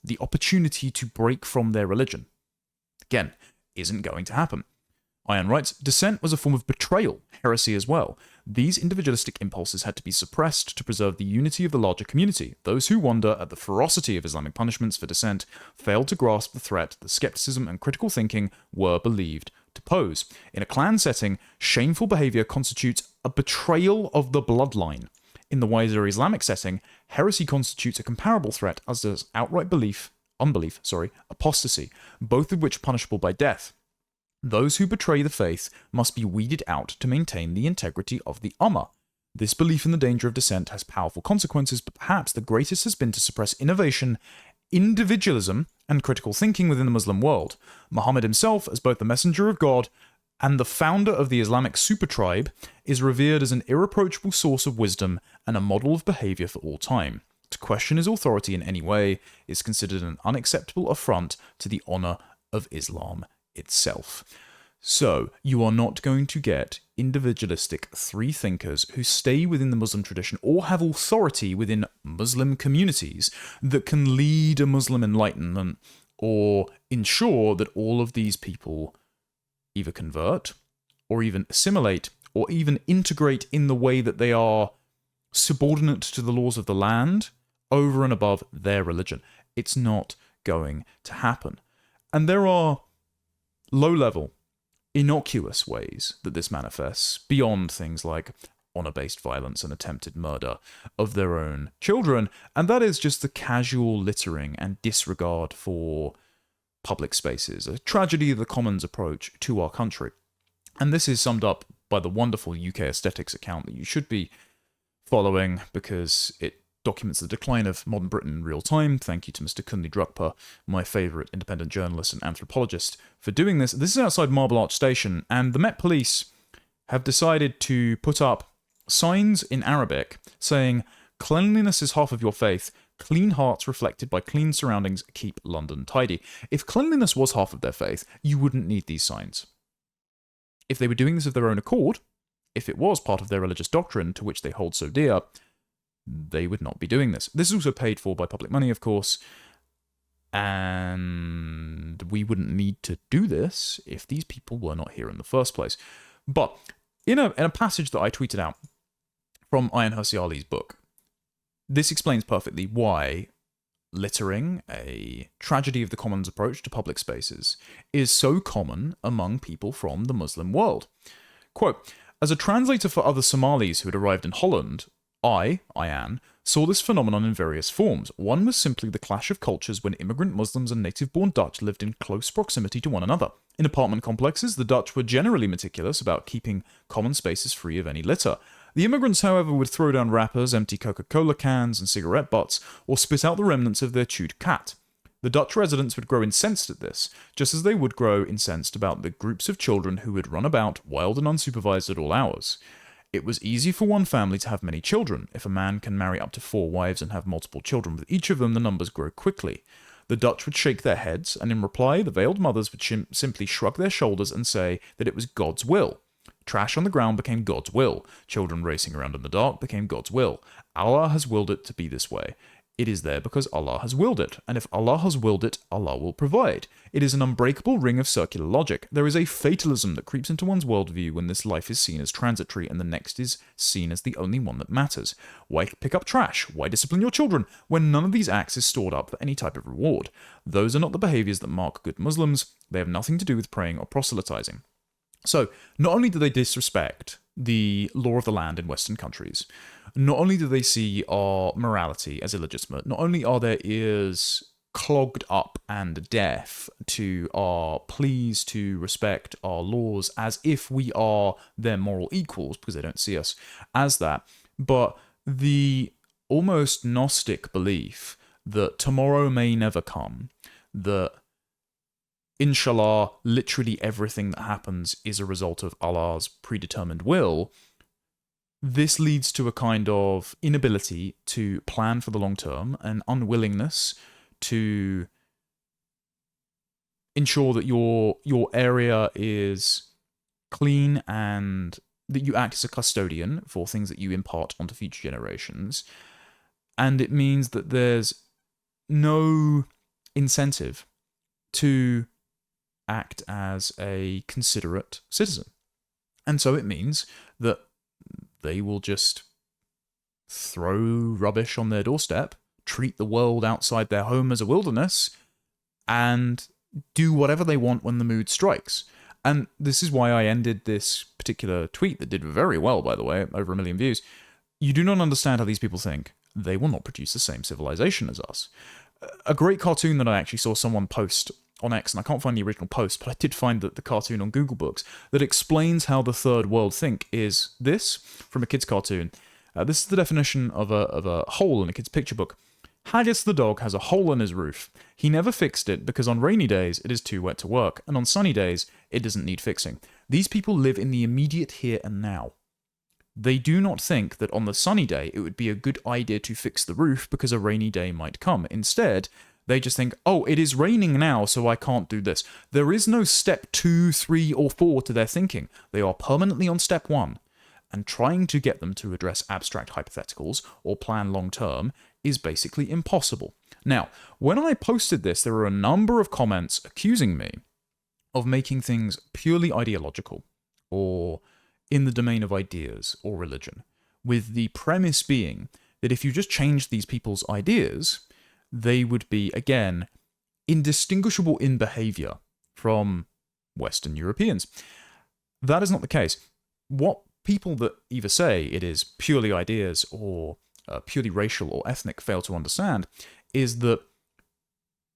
the opportunity to break from their religion. Again, isn't going to happen. Ayaan writes, dissent was a form of betrayal, heresy as well. These individualistic impulses had to be suppressed to preserve the unity of the larger community. Those who wonder at the ferocity of Islamic punishments for dissent failed to grasp the threat the skepticism and critical thinking were believed to pose. In a clan setting, shameful behavior constitutes a betrayal of the bloodline. In the wider Islamic setting, heresy constitutes a comparable threat, as does outright unbelief, apostasy, both of which are punishable by death. Those who betray the faith must be weeded out to maintain the integrity of the Ummah. This belief in the danger of dissent has powerful consequences, but perhaps the greatest has been to suppress innovation, individualism, and critical thinking within the Muslim world. Muhammad himself, as both the messenger of God and the founder of the Islamic super tribe, is revered as an irreproachable source of wisdom and a model of behavior for all time. To question his authority in any way is considered an unacceptable affront to the honor of Islam itself. So, you are not going to get individualistic free thinkers who stay within the Muslim tradition or have authority within Muslim communities that can lead a Muslim enlightenment or ensure that all of these people either convert or even assimilate or even integrate in the way that they are subordinate to the laws of the land over and above their religion. It's not going to happen. And there are low-level, innocuous ways that this manifests beyond things like honor-based violence and attempted murder of their own children, and that is just the casual littering and disregard for public spaces, a tragedy of the commons approach to our country. And this is summed up by the wonderful UK Aesthetics account that you should be following because it documents the decline of modern Britain in real time. Thank you to Mr. Kunli Drukpa, my favourite independent journalist and anthropologist, for doing this. This is outside Marble Arch Station, and the Met Police have decided to put up signs in Arabic saying, "Cleanliness is half of your faith. Clean hearts reflected by clean surroundings keep London tidy." If cleanliness was half of their faith, you wouldn't need these signs. If they were doing this of their own accord, if it was part of their religious doctrine to which they hold so dear, they would not be doing this. This is also paid for by public money, of course, and we wouldn't need to do this if these people were not here in the first place. But in a passage that I tweeted out from Ayaan Hirsi Ali's book, this explains perfectly why littering, a tragedy of the commons approach to public spaces, is so common among people from the Muslim world. Quote, "As a translator for other Somalis who had arrived in Holland, Ayaan, saw this phenomenon in various forms. One was simply the clash of cultures when immigrant Muslims and native-born Dutch lived in close proximity to one another. In apartment complexes, the Dutch were generally meticulous about keeping common spaces free of any litter. The immigrants, however, would throw down wrappers, empty Coca-Cola cans and cigarette butts, or spit out the remnants of their chewed cat. The Dutch residents would grow incensed at this, just as they would grow incensed about the groups of children who would run about wild and unsupervised at all hours. It was easy for one family to have many children. If a man can marry up to 4 wives and have multiple children with each of them, the numbers grow quickly. The Dutch would shake their heads, and in reply, the veiled mothers would simply shrug their shoulders and say that it was God's will. Trash on the ground became God's will. Children racing around in the dark became God's will. Allah has willed it to be this way. It is there because Allah has willed it, and if Allah has willed it, Allah will provide. It is an unbreakable ring of circular logic. There is a fatalism that creeps into one's worldview when this life is seen as transitory and the next is seen as the only one that matters. Why pick up trash? Why discipline your children when none of these acts is stored up for any type of reward? Those are not the behaviors that mark good Muslims. They have nothing to do with praying or proselytizing." So, not only do they disrespect the law of the land in Western countries, not only do they see our morality as illegitimate, not only are their ears clogged up and deaf to our pleas to respect our laws as if we are their moral equals, because they don't see us as that, but the almost Gnostic belief that tomorrow may never come, that inshallah, literally everything that happens is a result of Allah's predetermined will. This leads to a kind of inability to plan for the long term, an unwillingness to ensure that your area is clean and that you act as a custodian for things that you impart onto future generations. And it means that there's no incentive to act as a considerate citizen. And so it means that they will just throw rubbish on their doorstep, treat the world outside their home as a wilderness, and do whatever they want when the mood strikes. And this is why I ended this particular tweet that did very well, by the way, over 1 million views. You do not understand how these people think. They will not produce the same civilization as us. A great cartoon that I actually saw someone post on X, and I can't find the original post, but I did find the cartoon on Google Books that explains how the third world think is this, from a kid's cartoon. This is the definition of a hole in a kid's picture book. Haggis the dog has a hole in his roof. He never fixed it because on rainy days it is too wet to work, and on sunny days it doesn't need fixing. These people live in the immediate here and now. They do not think that on the sunny day it would be a good idea to fix the roof because a rainy day might come. Instead, they just think, oh, it is raining now, so I can't do this. There is no step 2, 3, or 4 to their thinking. They are permanently on step 1. And trying to get them to address abstract hypotheticals or plan long term is basically impossible. Now, when I posted this, there were a number of comments accusing me of making things purely ideological or in the domain of ideas or religion, with the premise being that if you just change these people's ideas, they would be, again, indistinguishable in behavior from Western Europeans. That is not the case. What people that either say it is purely ideas or purely racial or ethnic fail to understand is that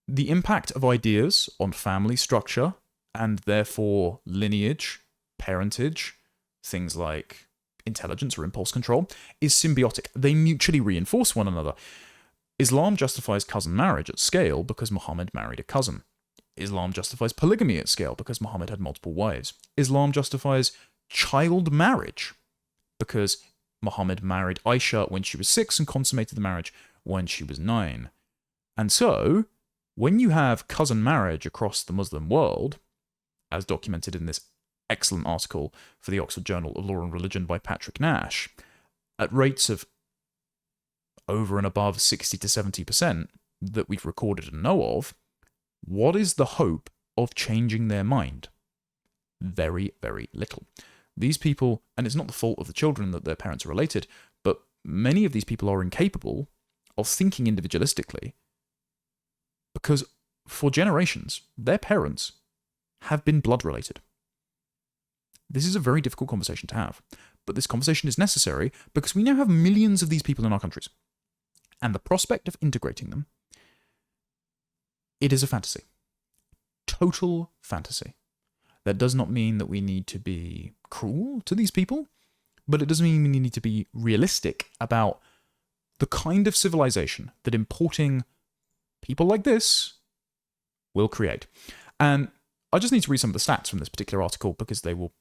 the impact of ideas on family structure and therefore lineage, parentage, things like intelligence or impulse control, is symbiotic. They mutually reinforce one another. Islam justifies cousin marriage at scale because Muhammad married a cousin. Islam justifies polygamy at scale because Muhammad had multiple wives. Islam justifies child marriage because Muhammad married Aisha when she was 6 and consummated the marriage when she was 9. And so, when you have cousin marriage across the Muslim world, as documented in this excellent article for the Oxford Journal of Law and Religion by Patrick Nash, at rates of over and above 60 to 70% that we've recorded and know of, what is the hope of changing their mind? Very, very little. These people, and it's not the fault of the children that their parents are related, but many of these people are incapable of thinking individualistically because for generations, their parents have been blood related. This is a very difficult conversation to have, but this conversation is necessary because we now have millions of these people in our countries. And the prospect of integrating them, it is a fantasy. Total fantasy. That does not mean that we need to be cruel to these people, but it does mean we need to be realistic about the kind of civilization that importing people like this will create. And I just need to read some of the stats from this particular article because they will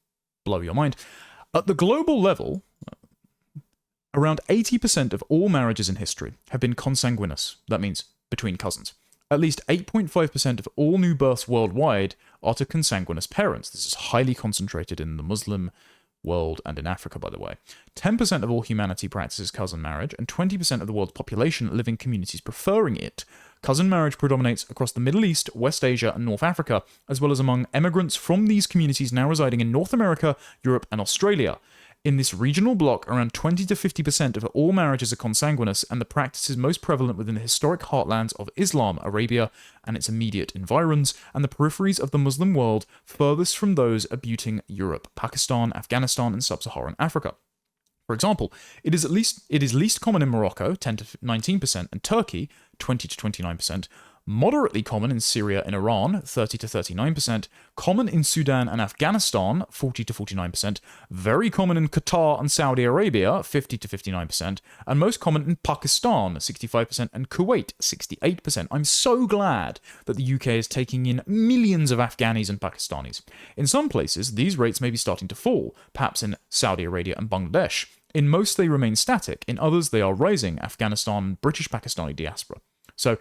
blow your mind. At the global level, around 80% of all marriages in history have been consanguineous. That means between cousins. At least 8.5% of all new births worldwide are to consanguineous parents. This is highly concentrated in the Muslim world and in Africa, by the way. 10% of all humanity practices cousin marriage, and 20% of the world's population live in communities preferring it. Cousin marriage predominates across the Middle East, West Asia, and North Africa, as well as among emigrants from these communities now residing in North America, Europe, and Australia. In this regional bloc, around 20 to 50% of all marriages are consanguineous, and the practice is most prevalent within the historic heartlands of Islam, Arabia, and its immediate environs, and the peripheries of the Muslim world furthest from those abutting Europe, Pakistan, Afghanistan, and sub-Saharan Africa. For example, it is least common in Morocco, 10 to 19%, and Turkey, 20 to 29%, moderately common in Syria and Iran, 30 to 39%, common in Sudan and Afghanistan, 40 to 49%, very common in Qatar and Saudi Arabia, 50 to 59%, and most common in Pakistan, 65%, and Kuwait, 68%. I'm so glad that the UK is taking in millions of Afghanis and Pakistanis. In some places, these rates may be starting to fall, perhaps in Saudi Arabia and Bangladesh. In most, they remain static. In others, they are rising, Afghanistan, British Pakistani diaspora. So,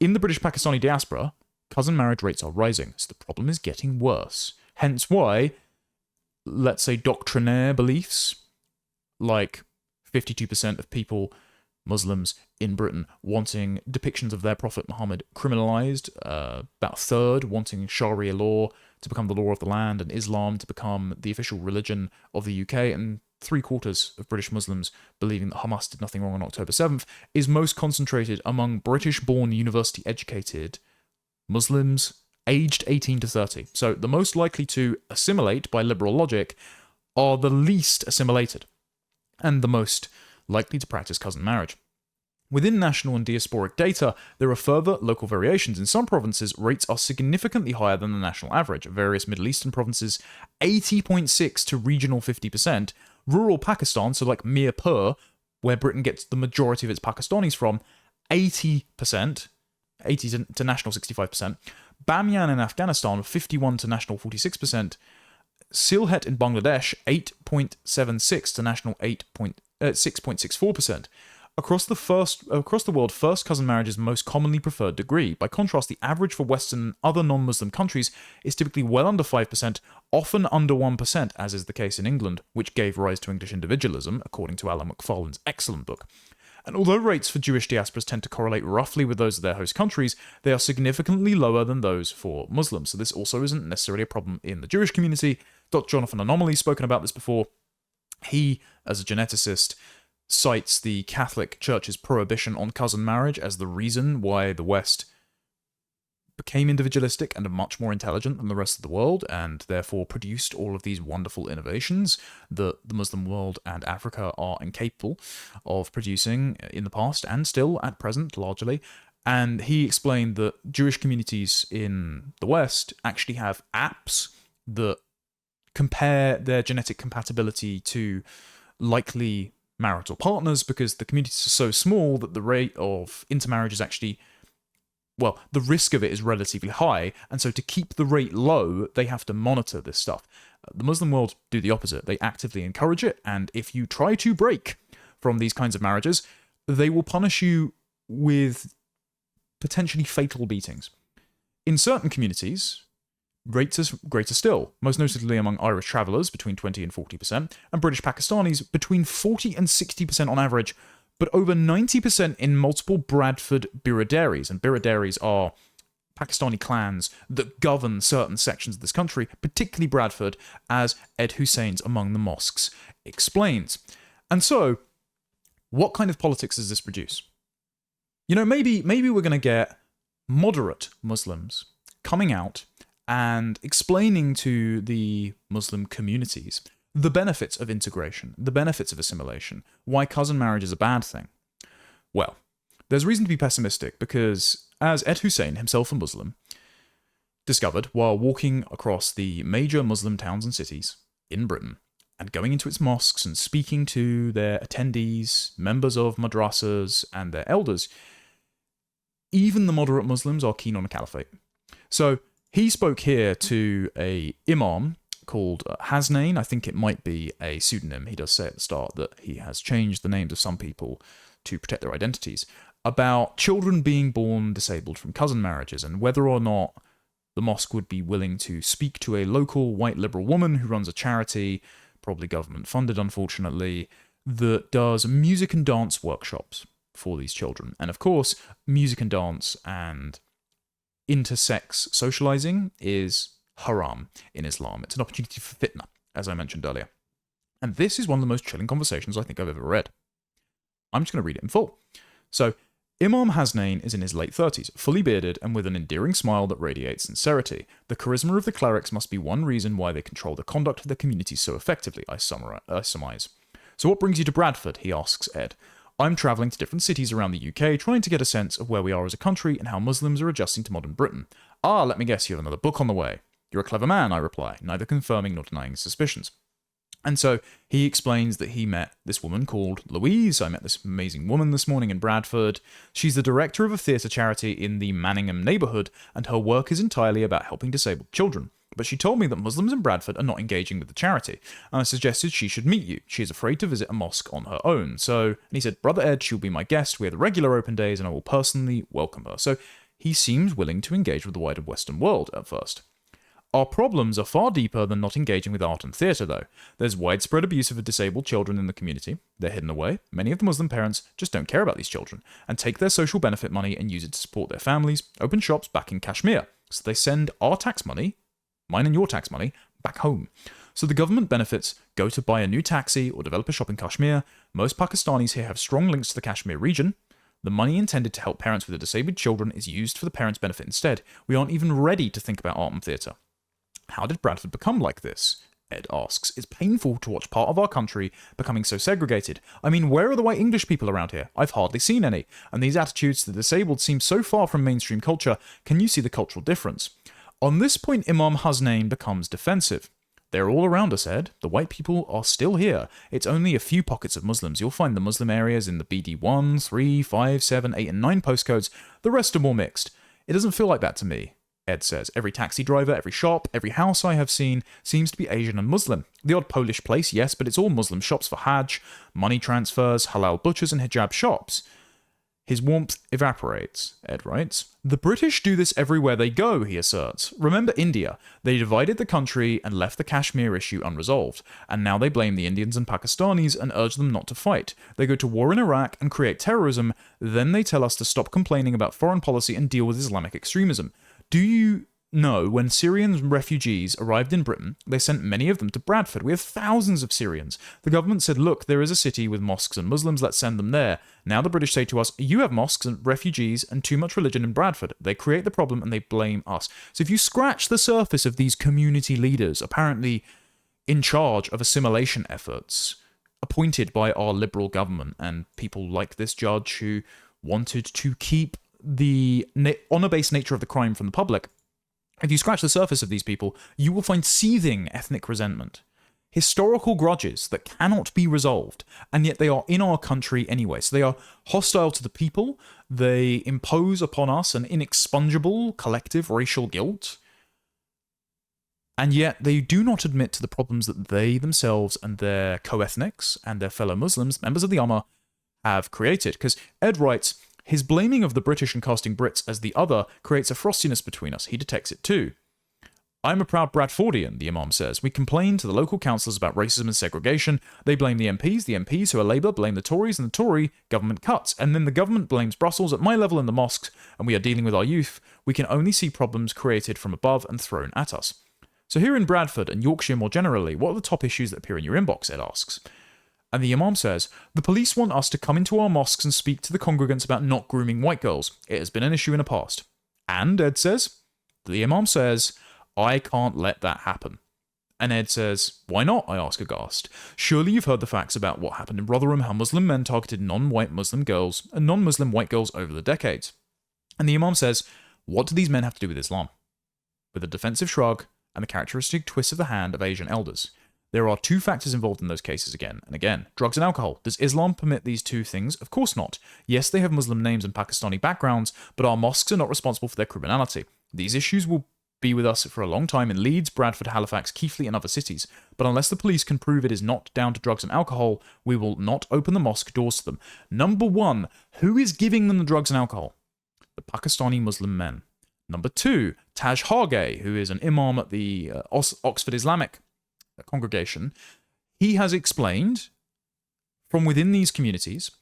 in the British Pakistani diaspora, cousin marriage rates are rising, so the problem is getting worse. Hence why, let's say, doctrinaire beliefs, like 52% of people Muslims in Britain wanting depictions of their Prophet Muhammad criminalized, about a third wanting Sharia law to become the law of the land and Islam to become the official religion of the UK, and 3/4 of British Muslims believing that Hamas did nothing wrong on October 7th, is most concentrated among British-born university-educated Muslims aged 18 to 30. So the most likely to assimilate by liberal logic are the least assimilated, and the most likely to practice cousin marriage. Within national and diasporic data, there are further local variations. In some provinces, rates are significantly higher than the national average. Various Middle Eastern provinces, 80.6 to regional 50%. Rural Pakistan, so like Mirpur, where Britain gets the majority of its Pakistanis from, 80%, 80 to national 65%. Bamyan in Afghanistan, 51 to national 46%. Sylhet in Bangladesh, 8.76 to national 6.64%. Across the world, first cousin marriage is the most commonly preferred degree. By contrast, the average for Western and other non-Muslim countries is typically well under 5%, often under 1%, as is the case in England, which gave rise to English individualism, according to Alan McFarlane's excellent book. And although rates for Jewish diasporas tend to correlate roughly with those of their host countries, they are significantly lower than those for Muslims. So this also isn't necessarily a problem in the Jewish community. Dr. Jonathan Anomaly's spoken about this before. He, as a geneticist, cites the Catholic Church's prohibition on cousin marriage as the reason why the West became individualistic and much more intelligent than the rest of the world, and therefore produced all of these wonderful innovations that the Muslim world and Africa are incapable of producing in the past and still at present largely. And he explained that Jewish communities in the West actually have apps that compare their genetic compatibility to likely marital partners, because the communities are so small that the rate of intermarriage is actually, well, the risk of it is relatively high, and so to keep the rate low, they have to monitor this stuff. The Muslim world do the opposite. They actively encourage it, and if you try to break from these kinds of marriages, they will punish you with potentially fatal beatings. In certain communities, rates are greater still, most notably among Irish travellers, between 20 and 40%, and British Pakistanis, between 40 and 60% on average, but over 90% in multiple Bradford biradaris. And biradaris are Pakistani clans that govern certain sections of this country, particularly Bradford, as Ed Husain's Among the Mosques explains. And so, what kind of politics does this produce? You know, maybe we're going to get moderate Muslims coming out and explaining to the Muslim communities the benefits of integration, the benefits of assimilation, why cousin marriage is a bad thing. Well, there's reason to be pessimistic, because as Ed Husain, himself a Muslim, discovered while walking across the major Muslim towns and cities in Britain, and going into its mosques and speaking to their attendees, members of madrasas and their elders, even the moderate Muslims are keen on a caliphate. So he spoke here to a imam called Husain. I think it might be a pseudonym. He does say at the start that he has changed the names of some people to protect their identities, about children being born disabled from cousin marriages, and whether or not the mosque would be willing to speak to a local white liberal woman who runs a charity, probably government funded unfortunately, that does music and dance workshops for these children. And of course, music and dance and intersex socializing is haram in Islam. It's an opportunity for fitna, as I mentioned earlier. And this is one of the most chilling conversations I think I've ever read. I'm just going to read it in full. So, Imam Husain is in his late 30s, fully bearded and with an endearing smile that radiates sincerity. The charisma of the clerics must be one reason why they control the conduct of their community so effectively, I surmise. So what brings you to Bradford, he asks Ed. I'm travelling to different cities around the UK, trying to get a sense of where we are as a country and how Muslims are adjusting to modern Britain. Ah, let me guess, you have another book on the way. You're a clever man, I reply, neither confirming nor denying his suspicions. And so he explains that he met this woman called Louise. I met this amazing woman this morning in Bradford. She's the director of a theatre charity in the Manningham neighbourhood, and her work is entirely about helping disabled children. But she told me that Muslims in Bradford are not engaging with the charity, and I suggested she should meet you. She is afraid to visit a mosque on her own. And he said, Brother Ed, she'll be my guest. We have the regular open days, and I will personally welcome her. So he seems willing to engage with the wider Western world at first. Our problems are far deeper than not engaging with art and theatre, though. There's widespread abuse of disabled children in the community. They're hidden away. Many of the Muslim parents just don't care about these children and take their social benefit money and use it to support their families, open shops back in Kashmir. So they send our tax money, mine and your tax money, back home. So the government benefits go to buy a new taxi or develop a shop in Kashmir. Most Pakistanis here have strong links to the Kashmir region. The money intended to help parents with the disabled children is used for the parents' benefit instead. We aren't even ready to think about art and theatre. How did Bradford become like this? Ed asks. It's painful to watch part of our country becoming so segregated. I mean, where are the white English people around here? I've hardly seen any. And these attitudes to the disabled seem so far from mainstream culture. Can you see the cultural difference? On this point, Imam Husain becomes defensive. They're all around us, Ed. The white people are still here. It's only a few pockets of Muslims. You'll find the Muslim areas in the BD 1, 3, 5, 7, 8, and 9 postcodes. The rest are more mixed. It doesn't feel like that to me, Ed says. Every taxi driver, every shop, every house I have seen seems to be Asian and Muslim. The odd Polish place, yes, but it's all Muslim shops for Hajj, money transfers, halal butchers, and hijab shops. His warmth evaporates, Ed writes. The British do this everywhere they go, he asserts. Remember India. They divided the country and left the Kashmir issue unresolved, and now they blame the Indians and Pakistanis and urge them not to fight. They go to war in Iraq and create terrorism, then they tell us to stop complaining about foreign policy and deal with Islamic extremism. Do you know when Syrian refugees arrived in Britain, they sent many of them to Bradford? We have thousands of Syrians. The government said, look, there is a city with mosques and Muslims, let's send them there. Now the British say to us, you have mosques and refugees and too much religion in Bradford. They create the problem and they blame us. So if you scratch the surface of these community leaders, apparently in charge of assimilation efforts, appointed by our liberal government, and people like this judge who wanted to keep the honour-based nature of the crime from the public, if you scratch the surface of these people, you will find seething ethnic resentment, historical grudges that cannot be resolved, and yet they are in our country anyway. So they are hostile to the people, they impose upon us an inexpugnable collective racial guilt, and yet they do not admit to the problems that they themselves and their co-ethnics and their fellow Muslims, members of the Ummah, have created. Because Ed writes, his blaming of the British and casting Brits as the other creates a frostiness between us. He detects it too. I'm a proud Bradfordian, the Imam says. We complain to the local councillors about racism and segregation. They blame the MPs who are Labour blame the Tories, and the Tory government cuts. And then the government blames Brussels at my level in the mosques, and we are dealing with our youth. We can only see problems created from above and thrown at us. So here in Bradford and Yorkshire more generally, what are the top issues that appear in your inbox, Ed asks. And the Imam says, the police want us to come into our mosques and speak to the congregants about not grooming white girls. It has been an issue in the past. And, Ed says, the Imam says, I can't let that happen. And Ed says, why not? I ask aghast. Surely you've heard the facts about what happened in Rotherham, how Muslim men targeted non-white Muslim girls and non-Muslim white girls over the decades. And the Imam says, what do these men have to do with Islam? With a defensive shrug and the characteristic twist of the hand of Asian elders. There are two factors involved in those cases again and again. Drugs and alcohol. Does Islam permit these two things? Of course not. Yes, they have Muslim names and Pakistani backgrounds, but our mosques are not responsible for their criminality. These issues will be with us for a long time in Leeds, Bradford, Halifax, Keighley and other cities. But unless the police can prove it is not down to drugs and alcohol, we will not open the mosque doors to them. Number one, who is giving them the drugs and alcohol? The Pakistani Muslim men. Number two, Taj Hargay, who is an imam at the Oxford Islamic congregation. He has explained from within these communities,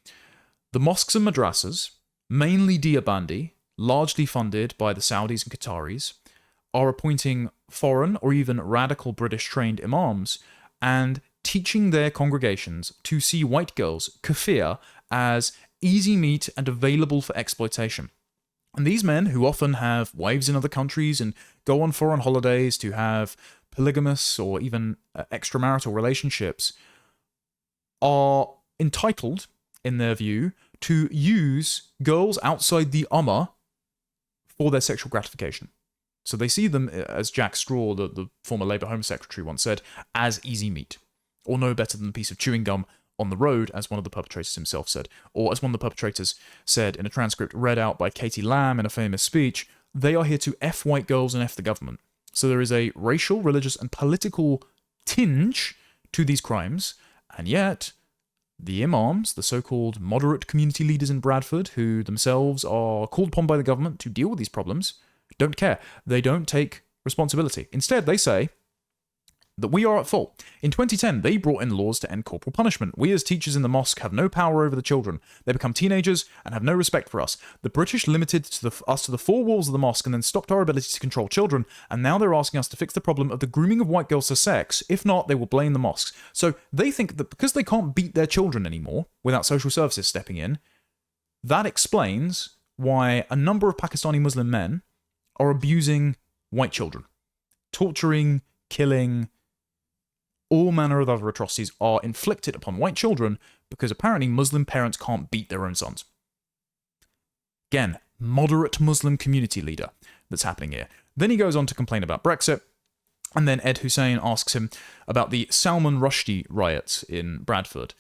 the mosques and madrasas, mainly Deobandi, largely funded by the Saudis and Qataris, are appointing foreign or even radical British trained imams and teaching their congregations to see white girls, kafir, as easy meat and available for exploitation. And these men, who often have wives in other countries and go on foreign holidays to have polygamous or even extramarital relationships, are entitled, in their view, to use girls outside the Ummah for their sexual gratification. So they see them, as Jack Straw, the former Labour Home Secretary, once said, as easy meat, or no better than a piece of chewing gum on the road, as one of the perpetrators himself said, or as one of the perpetrators said in a transcript read out by Katie Lamb in a famous speech, they are here to F white girls and F the government. So there is a racial, religious, and political tinge to these crimes, and yet the imams, the so-called moderate community leaders in Bradford, who themselves are called upon by the government to deal with these problems, don't care. They don't take responsibility. Instead, they say that we are at fault. In 2010, they brought in laws to end corporal punishment. We as teachers in the mosque have no power over the children. They become teenagers and have no respect for us. The British limited us to the four walls of the mosque and then stopped our ability to control children, and now they're asking us to fix the problem of the grooming of white girls to sex. If not, they will blame the mosques. So they think that because they can't beat their children anymore without social services stepping in, that explains why a number of Pakistani Muslim men are abusing white children, torturing, killing. All manner of other atrocities are inflicted upon white children because apparently Muslim parents can't beat their own sons. Again, moderate Muslim community leader that's happening here. Then he goes on to complain about Brexit, and then Ed Husain asks him about the Salman Rushdie riots in Bradford.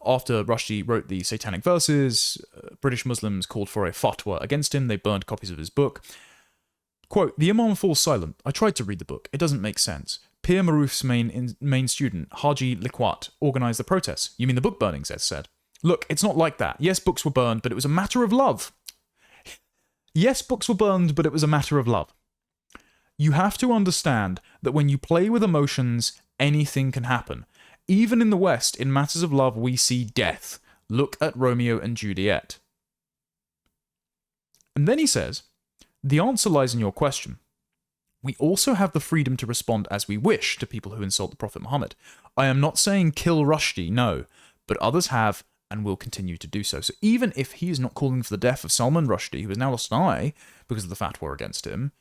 After Rushdie wrote the Satanic Verses, British Muslims called for a fatwa against him. They burned copies of his book. Quote, "The Imam falls silent. I tried to read the book. It doesn't make sense. Pir Maruf's main student, Haji Likwat, organised the protests." You mean the book burnings, Ed said. "Look, it's not like that. Yes, books were burned, but it was a matter of love." Yes, books were burned, but it was a matter of love. You have to understand that when you play with emotions, anything can happen. Even in the West, in matters of love, we see death. Look at Romeo and Juliet. And then he says, "The answer lies in your question. We also have the freedom to respond as we wish to people who insult the Prophet Muhammad. I am not saying kill Rushdie, no, but others have and will continue to do so." So even if he is not calling for the death of Salman Rushdie, who has now lost an eye because of the fatwa against him,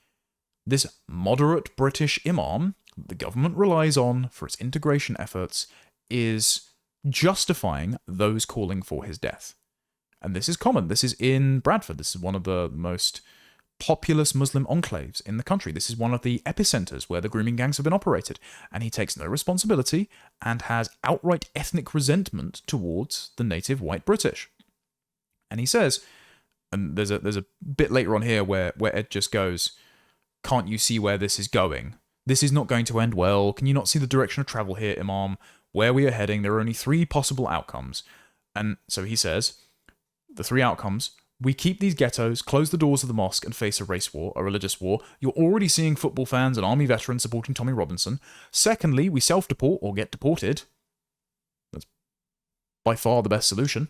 this moderate British imam the government relies on for its integration efforts is justifying those calling for his death. And this is common. This is in Bradford. This is one of the most populous Muslim enclaves in the country. This is one of the epicenters where the grooming gangs have been operated, and he takes no responsibility and has outright ethnic resentment towards the native white British. And he says, and there's a bit later on here where Ed just goes, "Can't you see where this is going? This is not going to end well. Can you not see the direction of travel here, Imam? Where we are heading, there are only three possible outcomes." And so he says, the three outcomes: we keep these ghettos, close the doors of the mosque, and face a race war, a religious war. You're already seeing football fans and army veterans supporting Tommy Robinson. Secondly, we self-deport or get deported. That's by far the best solution.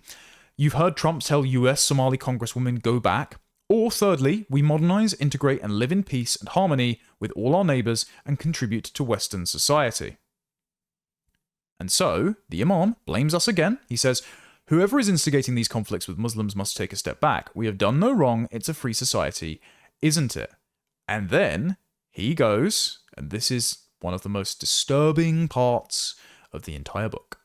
You've heard Trump tell US Somali congresswomen go back. Or thirdly, we modernize, integrate, and live in peace and harmony with all our neighbors and contribute to Western society. And so, the Imam blames us again. He says, "Whoever is instigating these conflicts with Muslims must take a step back. We have done no wrong. It's a free society, isn't it?" And then he goes, and this is one of the most disturbing parts of the entire book.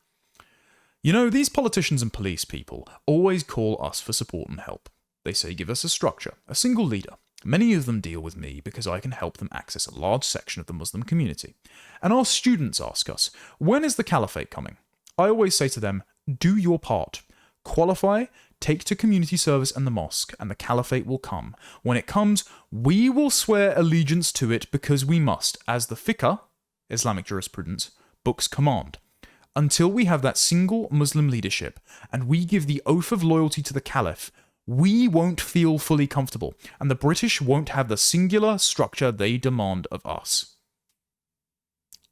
"You know, these politicians and police people always call us for support and help. They say give us a structure, a single leader. Many of them deal with me because I can help them access a large section of the Muslim community. And our students ask us, when is the caliphate coming? I always say to them, do your part. Qualify, take to community service and the mosque, and the caliphate will come. When it comes, we will swear allegiance to it because we must, as the fiqh, Islamic jurisprudence, books command. Until we have that single Muslim leadership, and we give the oath of loyalty to the caliph, we won't feel fully comfortable, and the British won't have the singular structure they demand of us."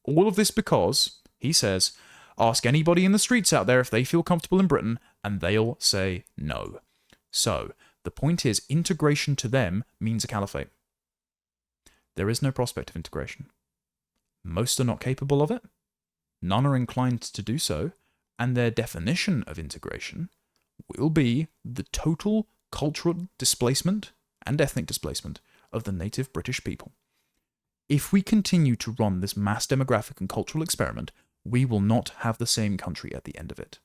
All of this because, he says, ask anybody in the streets out there if they feel comfortable in Britain, and they'll say no. So, the point is, integration to them means a caliphate. There is no prospect of integration. Most are not capable of it. None are inclined to do so, and their definition of integration will be the total cultural displacement and ethnic displacement of the native British people. If we continue to run this mass demographic and cultural experiment, we will not have the same country at the end of it.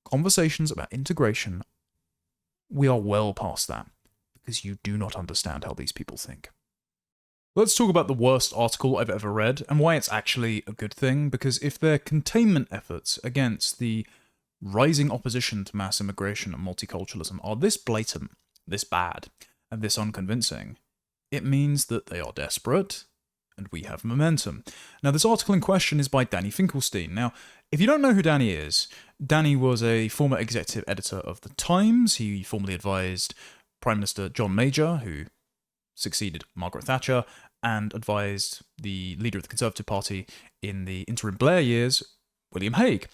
Conversations about integration, we are well past that, because you do not understand how these people think. Let's talk about the worst article I've ever read, and why it's actually a good thing, because if their containment efforts against the rising opposition to mass immigration and multiculturalism are this blatant, this bad, and this unconvincing, it means that they are desperate, and we have momentum. Now, this article in question is by Danny Finkelstein. Now, if you don't know who Danny is, Danny was a former executive editor of The Times. He formerly advised Prime Minister John Major, who succeeded Margaret Thatcher, and advised the leader of the Conservative Party in the interim Blair years, William Hague.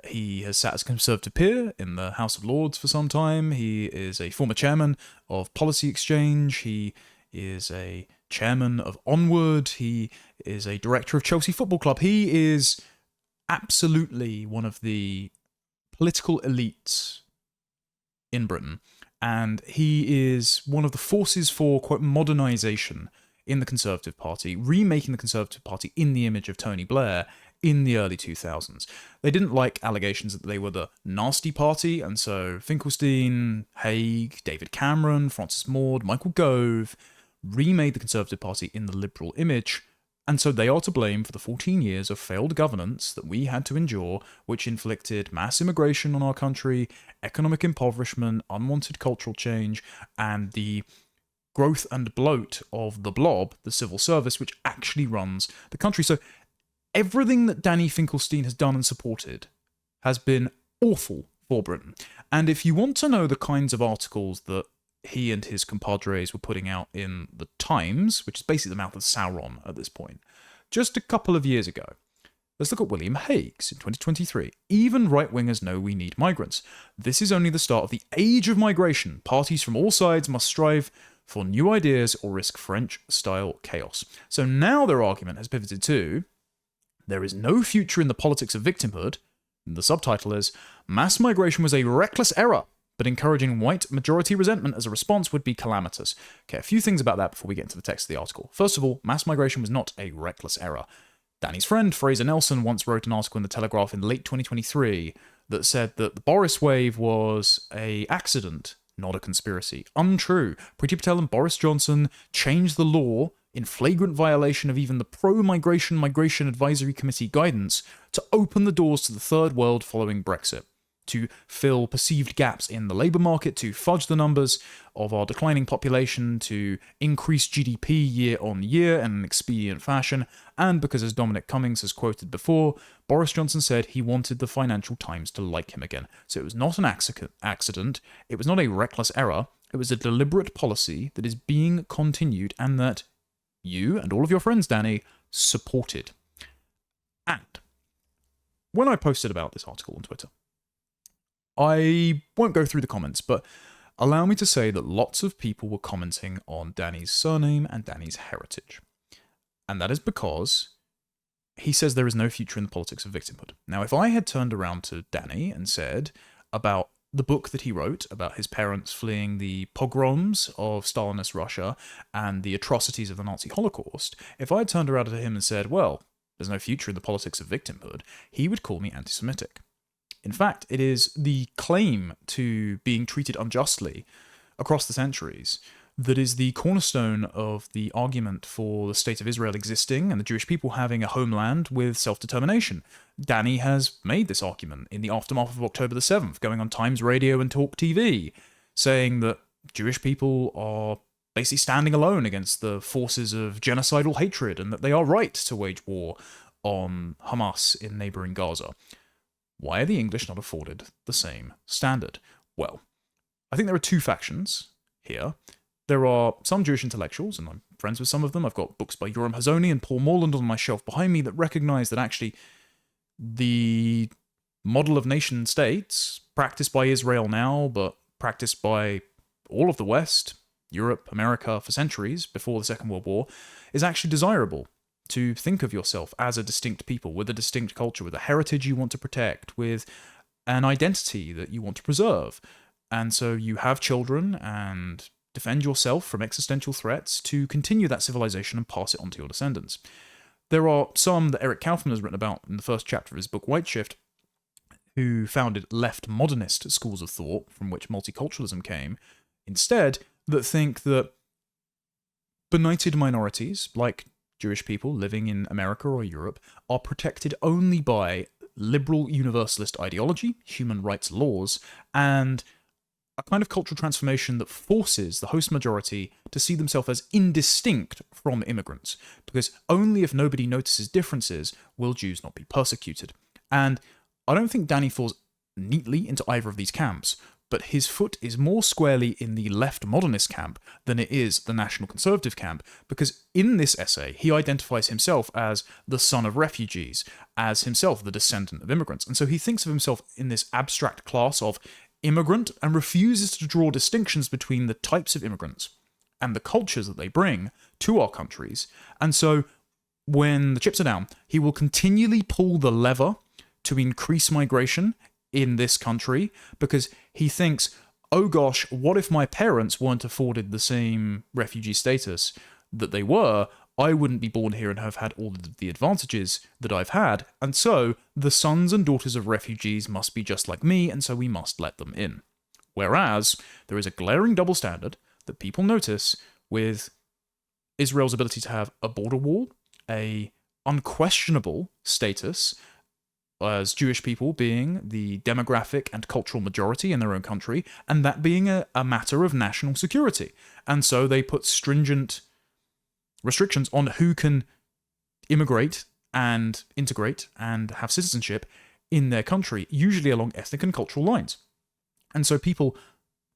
He has sat as a Conservative peer in the House of Lords for some time. He is a former chairman of Policy Exchange. He is a chairman of Onward. He is a director of Chelsea Football Club. He is absolutely one of the political elites in Britain. And he is one of the forces for, quote, modernisation in the Conservative Party, remaking the Conservative Party in the image of Tony Blair in the early 2000s. They didn't like allegations that they were the nasty party, and so Finkelstein, Hague, David Cameron, Francis Maude, Michael Gove remade the Conservative Party in the liberal image, and so they are to blame for the 14 years of failed governance that we had to endure, which inflicted mass immigration on our country, economic impoverishment, unwanted cultural change, and the growth and bloat of the blob, the civil service, which actually runs the country. So everything that Danny Finkelstein has done and supported has been awful for Britain. And if you want to know the kinds of articles that he and his compadres were putting out in the Times, which is basically the mouth of Sauron at this point, just a couple of years ago, let's look at William Hague's in 2023. Even right-wingers know we need migrants. This is only the start of the age of migration. Parties from all sides must strive for new ideas or risk French-style chaos. So now their argument has pivoted to, there is no future in the politics of victimhood. The subtitle is, mass migration was a reckless error, but encouraging white majority resentment as a response would be calamitous. Okay, a few things about that before we get into the text of the article. First of all, mass migration was not a reckless error. Danny's friend, Fraser Nelson, once wrote an article in The Telegraph in late 2023 that said that the Boris wave was an accident, not a conspiracy. Untrue. Priti Patel and Boris Johnson changed the law in flagrant violation of even the pro-migration Migration Advisory Committee guidance to open the doors to the third world following Brexit, to fill perceived gaps in the labour market, to fudge the numbers of our declining population, to increase GDP year on year in an expedient fashion, and because, as Dominic Cummings has quoted before, Boris Johnson said he wanted the Financial Times to like him again. So it was not an accident, it was not a reckless error, it was a deliberate policy that is being continued and that you and all of your friends, Danny, supported. And when I posted about this article on Twitter, I won't go through the comments, but allow me to say that lots of people were commenting on Danny's surname and Danny's heritage. And that is because he says there is no future in the politics of victimhood. Now, if I had turned around to Danny and said about the book that he wrote about his parents fleeing the pogroms of Stalinist Russia and the atrocities of the Nazi Holocaust, if I had turned around to him and said, well, there's no future in the politics of victimhood, he would call me anti-Semitic. In fact, it is the claim to being treated unjustly across the centuries that is the cornerstone of the argument for the state of Israel existing and the Jewish people having a homeland with self-determination. Danny has made this argument in the aftermath of October the 7th, going on Times Radio and Talk TV, saying that Jewish people are basically standing alone against the forces of genocidal hatred and that they are right to wage war on Hamas in neighbouring Gaza. Why are the English not afforded the same standard? Well, I think there are two factions here. There are some Jewish intellectuals, and I'm friends with some of them. I've got books by Yoram Hazony and Paul Morland on my shelf behind me that recognise that actually the model of nation states, practiced by Israel now, but practiced by all of the West, Europe, America, for centuries before the Second World War, is actually desirable. To think of yourself as a distinct people, with a distinct culture, with a heritage you want to protect, with an identity that you want to preserve. And so you have children and defend yourself from existential threats to continue that civilization and pass it on to your descendants. There are some that Eric Kaufman has written about in the first chapter of his book White Shift, who founded left modernist schools of thought from which multiculturalism came, instead, that think that benighted minorities, like Jewish people living in America or Europe, are protected only by liberal universalist ideology, human rights laws, and a kind of cultural transformation that forces the host majority to see themselves as indistinct from immigrants, because only if nobody notices differences will Jews not be persecuted. And I don't think Danny falls neatly into either of these camps, but his foot is more squarely in the left modernist camp than it is the national conservative camp, because in this essay, he identifies himself as the son of refugees, as himself the descendant of immigrants. And so he thinks of himself in this abstract class of immigrant and refuses to draw distinctions between the types of immigrants and the cultures that they bring to our countries. And so when the chips are down, he will continually pull the lever to increase migration in this country, because he thinks, oh gosh, what if my parents weren't afforded the same refugee status that they were? I wouldn't be born here and have had all of the advantages that I've had, and so the sons and daughters of refugees must be just like me, and so we must let them in. Whereas there is a glaring double standard that people notice with Israel's ability to have a border wall, a unquestionable status as Jewish people being the demographic and cultural majority in their own country, and that being a matter of national security. And so they put stringent restrictions on who can immigrate and integrate and have citizenship in their country, usually along ethnic and cultural lines. And so people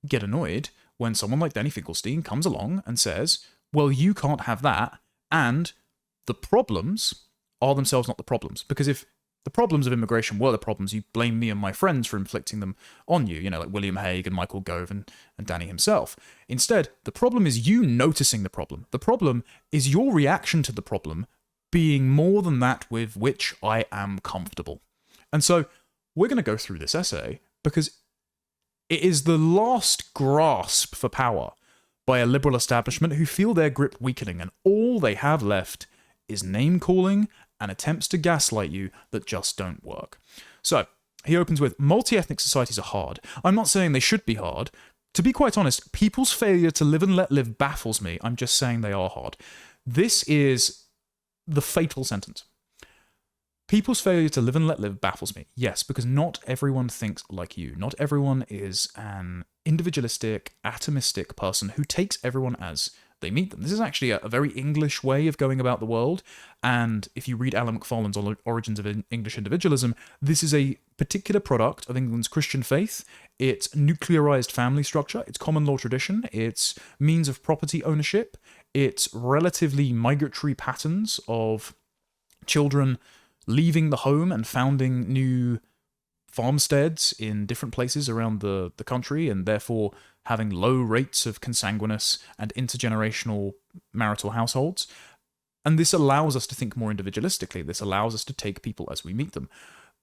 get annoyed when someone like Danny Finkelstein comes along and says, well, you can't have that, and the problems are themselves not the problems. Because if the problems of immigration were the problems, you blame me and my friends for inflicting them on you, like William Hague and Michael Gove and Danny himself. Instead, the problem is you noticing the problem. The problem is your reaction to the problem being more than that with which I am comfortable. And so we're going to go through this essay because it is the last grasp for power by a liberal establishment who feel their grip weakening, and all they have left is name-calling and attempts to gaslight you that just don't work. So, he opens with, multi-ethnic societies are hard. I'm not saying they should be hard. To be quite honest, people's failure to live and let live baffles me. I'm just saying they are hard. This is the fatal sentence. People's failure to live and let live baffles me. Yes, because not everyone thinks like you. Not everyone is an individualistic, atomistic person who takes everyone as they meet them. This is actually a very English way of going about the world, and if you read Alan McFarlane's Origins of English Individualism, this is a particular product of England's Christian faith, its nuclearized family structure, its common law tradition, its means of property ownership, its relatively migratory patterns of children leaving the home and founding new farmsteads in different places around the country, and therefore having low rates of consanguineous and intergenerational marital households. And this allows us to think more individualistically. This allows us to take people as we meet them.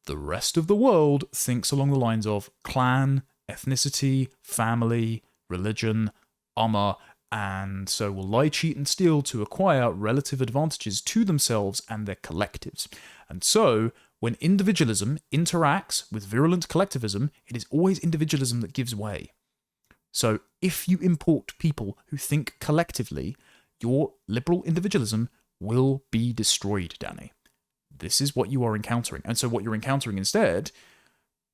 The rest of the world thinks along the lines of clan, ethnicity, family, religion, ummah, and so will lie, cheat, and steal to acquire relative advantages to themselves and their collectives. And so, when individualism interacts with virulent collectivism, it is always individualism that gives way. So, if you import people who think collectively, your liberal individualism will be destroyed, Danny. This is what you are encountering. And so what you're encountering instead,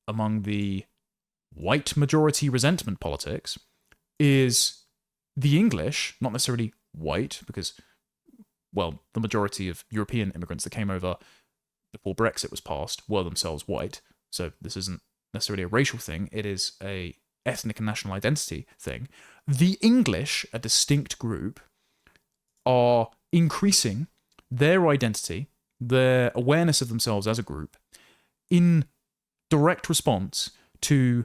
among the white majority resentment politics, is the English, not necessarily white, because, well, the majority of European immigrants that came over before Brexit was passed were themselves white. So this isn't necessarily a racial thing. It is a ethnic and national identity thing. The English, a distinct group, are increasing their identity, their awareness of themselves as a group, in direct response to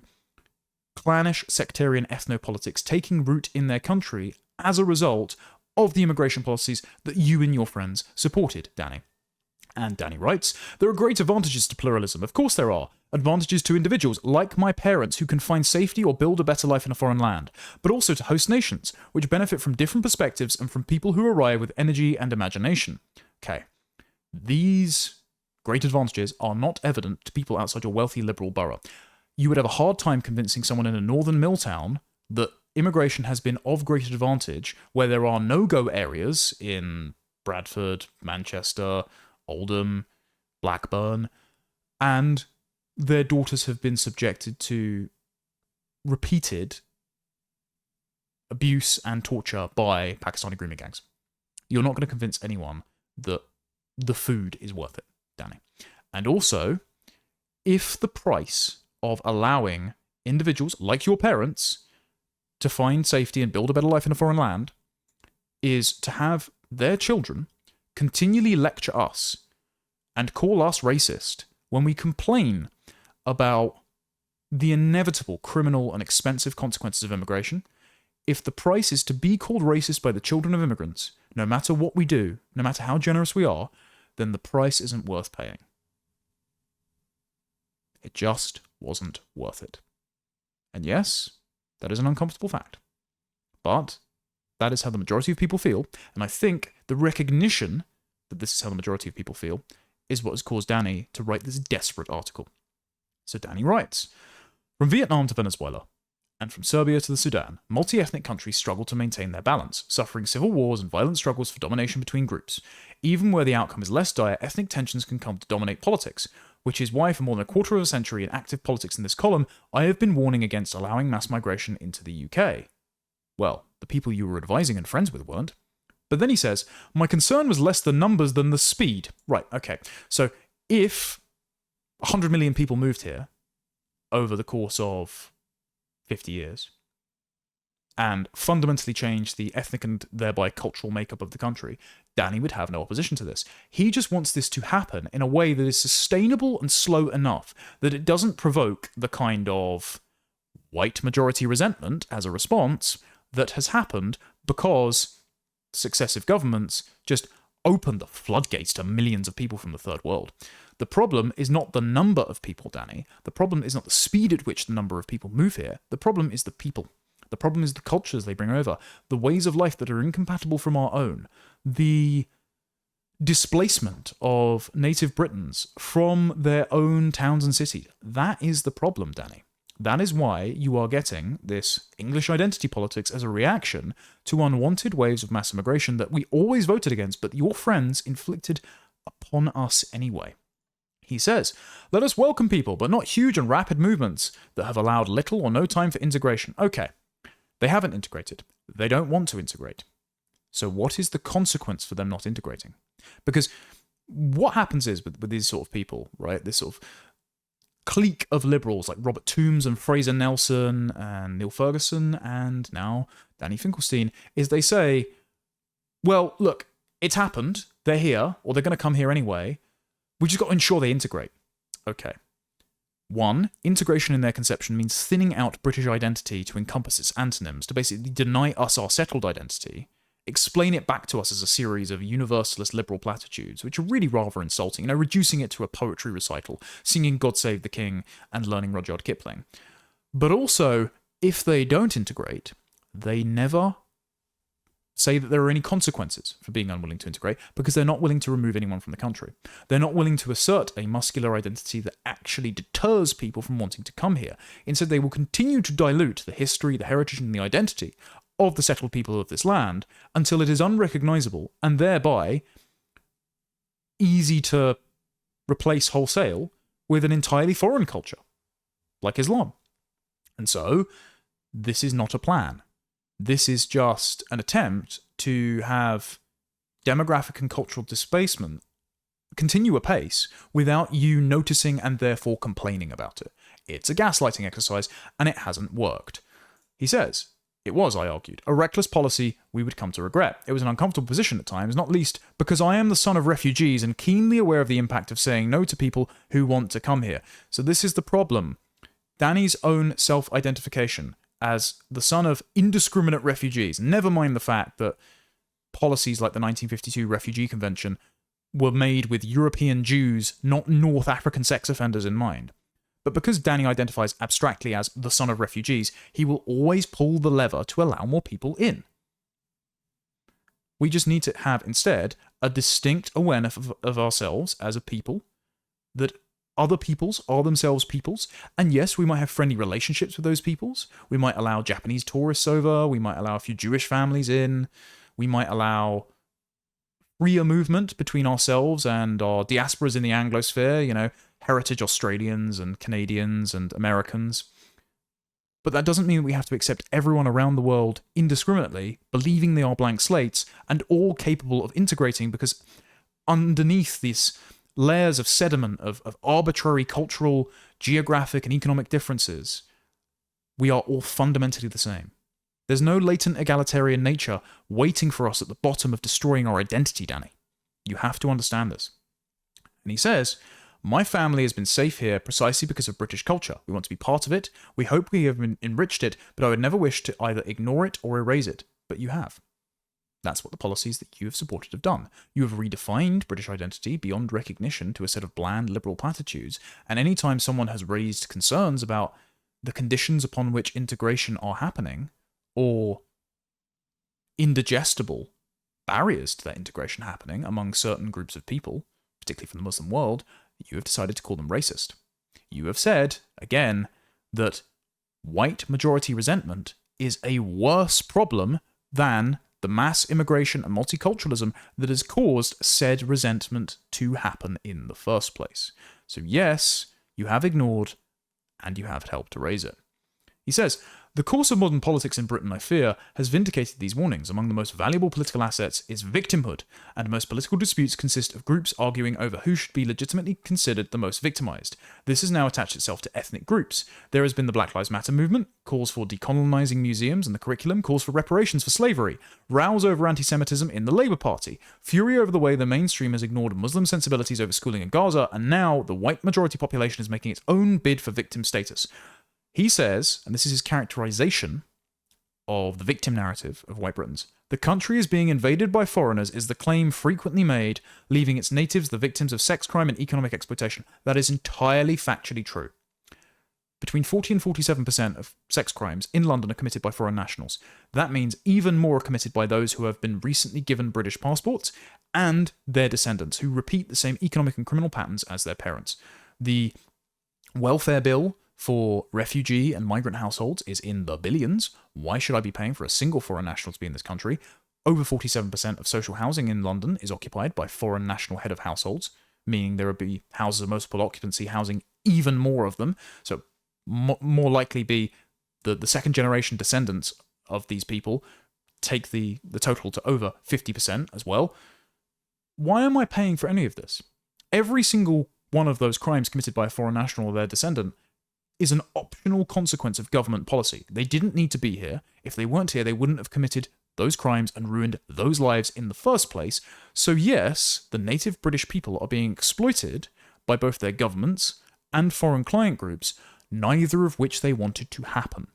clannish sectarian ethnopolitics taking root in their country as a result of the immigration policies that you and your friends supported, Danny. And Danny writes, there are great advantages to pluralism. Of course there are. Advantages to individuals, like my parents, who can find safety or build a better life in a foreign land, but also to host nations, which benefit from different perspectives and from people who arrive with energy and imagination. Okay. These great advantages are not evident to people outside your wealthy liberal borough. You would have a hard time convincing someone in a northern mill town that immigration has been of great advantage where there are no-go areas in Bradford, Manchester, Oldham, Blackburn, and their daughters have been subjected to repeated abuse and torture by Pakistani grooming gangs. You're not going to convince anyone that the food is worth it, Danny. And also, if the price of allowing individuals like your parents to find safety and build a better life in a foreign land is to have their children continually lecture us and call us racist when we complain about the inevitable criminal and expensive consequences of immigration. If the price is to be called racist by the children of immigrants, no matter what we do, no matter how generous we are, then the price isn't worth paying. It just wasn't worth it. And yes, that is an uncomfortable fact. But that is how the majority of people feel, and I think the recognition that this is how the majority of people feel is what has caused Danny to write this desperate article. So Danny writes, from Vietnam to Venezuela, and from Serbia to the Sudan, multi-ethnic countries struggle to maintain their balance, suffering civil wars and violent struggles for domination between groups. Even where the outcome is less dire, ethnic tensions can come to dominate politics, which is why for more than a quarter of a century in active politics in this column, I have been warning against allowing mass migration into the UK. Well, the people you were advising and friends with weren't. But then he says, my concern was less the numbers than the speed. Right, okay. So if 100 million people moved here over the course of 50 years and fundamentally changed the ethnic and thereby cultural makeup of the country, Danny would have no opposition to this. He just wants this to happen in a way that is sustainable and slow enough that it doesn't provoke the kind of white majority resentment as a response that has happened because successive governments just opened the floodgates to millions of people from the third world. The problem is not the number of people, Danny. The problem is not the speed at which the number of people move here. The problem is the people. The problem is the cultures they bring over, the ways of life that are incompatible from our own, the displacement of native Britons from their own towns and cities. That is the problem, Danny. That is why you are getting this English identity politics as a reaction to unwanted waves of mass immigration that we always voted against, but your friends inflicted upon us anyway. He says, let us welcome people, but not huge and rapid movements that have allowed little or no time for integration. Okay, they haven't integrated. They don't want to integrate. So what is the consequence for them not integrating? Because what happens is with these sort of people, right, this sort of clique of liberals like Robert Toombs and Fraser Nelson and Neil Ferguson and now Danny Finkelstein, is they say, well, look, it's happened. They're here, or they're going to come here anyway. We just got to ensure they integrate. Okay. One, integration in their conception means thinning out British identity to encompass its antonyms, to basically deny us our settled identity, explain it back to us as a series of universalist liberal platitudes, which are really rather insulting, reducing it to a poetry recital, singing God Save the King and learning Rudyard Kipling. But also, if they don't integrate, they never say that there are any consequences for being unwilling to integrate because they're not willing to remove anyone from the country. They're not willing to assert a muscular identity that actually deters people from wanting to come here. Instead, they will continue to dilute the history, the heritage, and the identity of the settled people of this land until it is unrecognizable and thereby easy to replace wholesale with an entirely foreign culture, like Islam. And so, this is not a plan. This is just an attempt to have demographic and cultural displacement continue apace without you noticing and therefore complaining about it. It's a gaslighting exercise, and it hasn't worked. He says, it was, I argued, a reckless policy we would come to regret. It was an uncomfortable position at times, not least because I am the son of refugees and keenly aware of the impact of saying no to people who want to come here. So this is the problem. Danny's own self-identification as the son of indiscriminate refugees, never mind the fact that policies like the 1952 Refugee Convention were made with European Jews, not North African sex offenders in mind. But because Danny identifies abstractly as the son of refugees, he will always pull the lever to allow more people in. We just need to have, instead, a distinct awareness of ourselves as a people, that other peoples are themselves peoples, and yes, we might have friendly relationships with those peoples. We might allow Japanese tourists over, we might allow a few Jewish families in, we might allow freer movement between ourselves and our diasporas in the Anglosphere, heritage Australians and Canadians and Americans. But that doesn't mean that we have to accept everyone around the world indiscriminately, believing they are blank slates, and all capable of integrating, because underneath these layers of sediment of arbitrary cultural, geographic, and economic differences, we are all fundamentally the same. There's no latent egalitarian nature waiting for us at the bottom of destroying our identity, Danny. You have to understand this. And he says, my family has been safe here precisely because of British culture. We want to be part of it. We hope we have enriched it, but I would never wish to either ignore it or erase it. But you have. That's what the policies that you have supported have done. You have redefined British identity beyond recognition to a set of bland liberal platitudes, and any time someone has raised concerns about the conditions upon which integration are happening, or indigestible barriers to that integration happening among certain groups of people, particularly from the Muslim world, you have decided to call them racist. You have said, again, that white majority resentment is a worse problem than the mass immigration and multiculturalism that has caused said resentment to happen in the first place. So yes, you have ignored and you have helped to raise it. He says, the course of modern politics in Britain, I fear, has vindicated these warnings. Among the most valuable political assets is victimhood, and most political disputes consist of groups arguing over who should be legitimately considered the most victimized. This has now attached itself to ethnic groups. There has been the Black Lives Matter movement, calls for decolonizing museums and the curriculum, calls for reparations for slavery, rows over anti-Semitism in the Labour Party, fury over the way the mainstream has ignored Muslim sensibilities over schooling in Gaza, and now the white majority population is making its own bid for victim status. He says, and this is his characterization of the victim narrative of white Britons, the country is being invaded by foreigners is the claim frequently made, leaving its natives the victims of sex crime and economic exploitation. That is entirely factually true. Between 40 and 47% of sex crimes in London are committed by foreign nationals. That means even more are committed by those who have been recently given British passports and their descendants, who repeat the same economic and criminal patterns as their parents. The welfare bill for refugee and migrant households is in the billions. Why should I be paying for a single foreign national to be in this country? Over 47% of social housing in London is occupied by foreign national head of households, meaning there would be houses of multiple occupancy housing even more of them. So more likely be the second generation descendants of these people take the total to over 50% as well. Why am I paying for any of this? Every single one of those crimes committed by a foreign national or their descendant is an optional consequence of government policy. They didn't need to be here. If they weren't here, they wouldn't have committed those crimes and ruined those lives in the first place. So yes, the native British people are being exploited by both their governments and foreign client groups, neither of which they wanted to happen.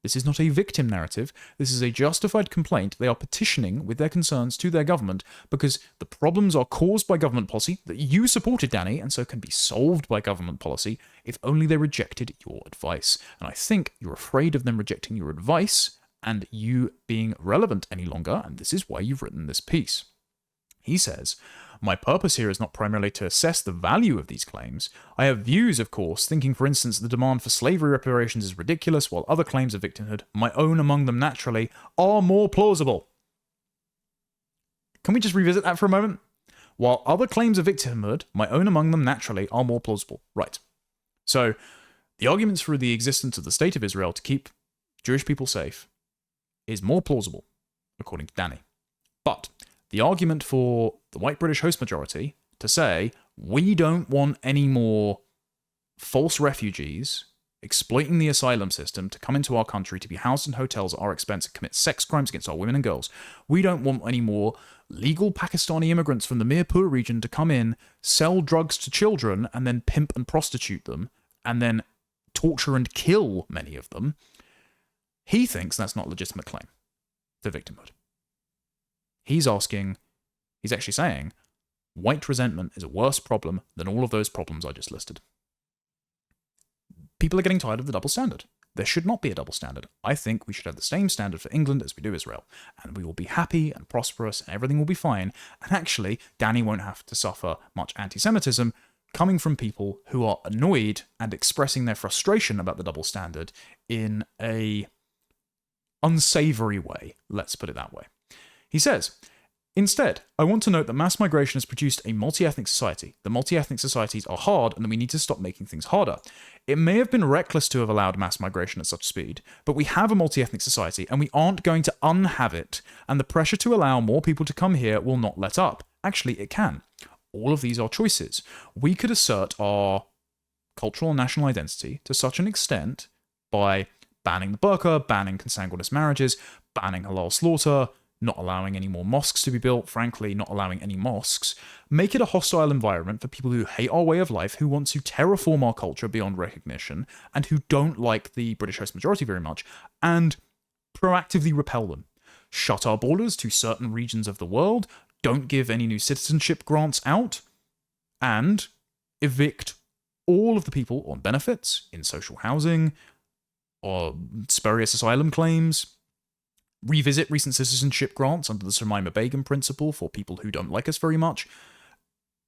This is not a victim narrative. This is a justified complaint. They are petitioning with their concerns to their government because the problems are caused by government policy that you supported, Danny, and so can be solved by government policy if only they rejected your advice. And I think you're afraid of them rejecting your advice and you being relevant any longer, and this is why you've written this piece. He says, my purpose here is not primarily to assess the value of these claims. I have views, of course, thinking, for instance, the demand for slavery reparations is ridiculous, while other claims of victimhood, my own among them naturally, are more plausible. Can we just revisit that for a moment? While other claims of victimhood, my own among them naturally, are more plausible. Right. So, the arguments for the existence of the State of Israel to keep Jewish people safe is more plausible, according to Danny. But the argument for the white British host majority to say, we don't want any more false refugees exploiting the asylum system to come into our country to be housed in hotels at our expense and commit sex crimes against our women and girls. We don't want any more legal Pakistani immigrants from the Mirpur region to come in, sell drugs to children, and then pimp and prostitute them, and then torture and kill many of them. He thinks that's not a legitimate claim to victimhood. He's actually saying, white resentment is a worse problem than all of those problems I just listed. People are getting tired of the double standard. There should not be a double standard. I think we should have the same standard for England as we do Israel, and we will be happy and prosperous and everything will be fine, and actually, Danny won't have to suffer much anti-Semitism coming from people who are annoyed and expressing their frustration about the double standard in a unsavory way, let's put it that way. He says, instead, I want to note that mass migration has produced a multi-ethnic society. The multi-ethnic societies are hard, and that we need to stop making things harder. It may have been reckless to have allowed mass migration at such speed, but we have a multi-ethnic society, and we aren't going to unhave it, and the pressure to allow more people to come here will not let up. Actually, it can. All of these are choices. We could assert our cultural and national identity to such an extent by banning the burqa, banning consanguineous marriages, banning halal slaughter, not allowing any more mosques to be built, frankly, not allowing any mosques. Make it a hostile environment for people who hate our way of life, who want to terraform our culture beyond recognition, and who don't like the British host majority very much, and proactively repel them. Shut our borders to certain regions of the world, don't give any new citizenship grants out, and evict all of the people on benefits, in social housing, or spurious asylum claims. Revisit recent citizenship grants under the Sumaima Begum principle for people who don't like us very much,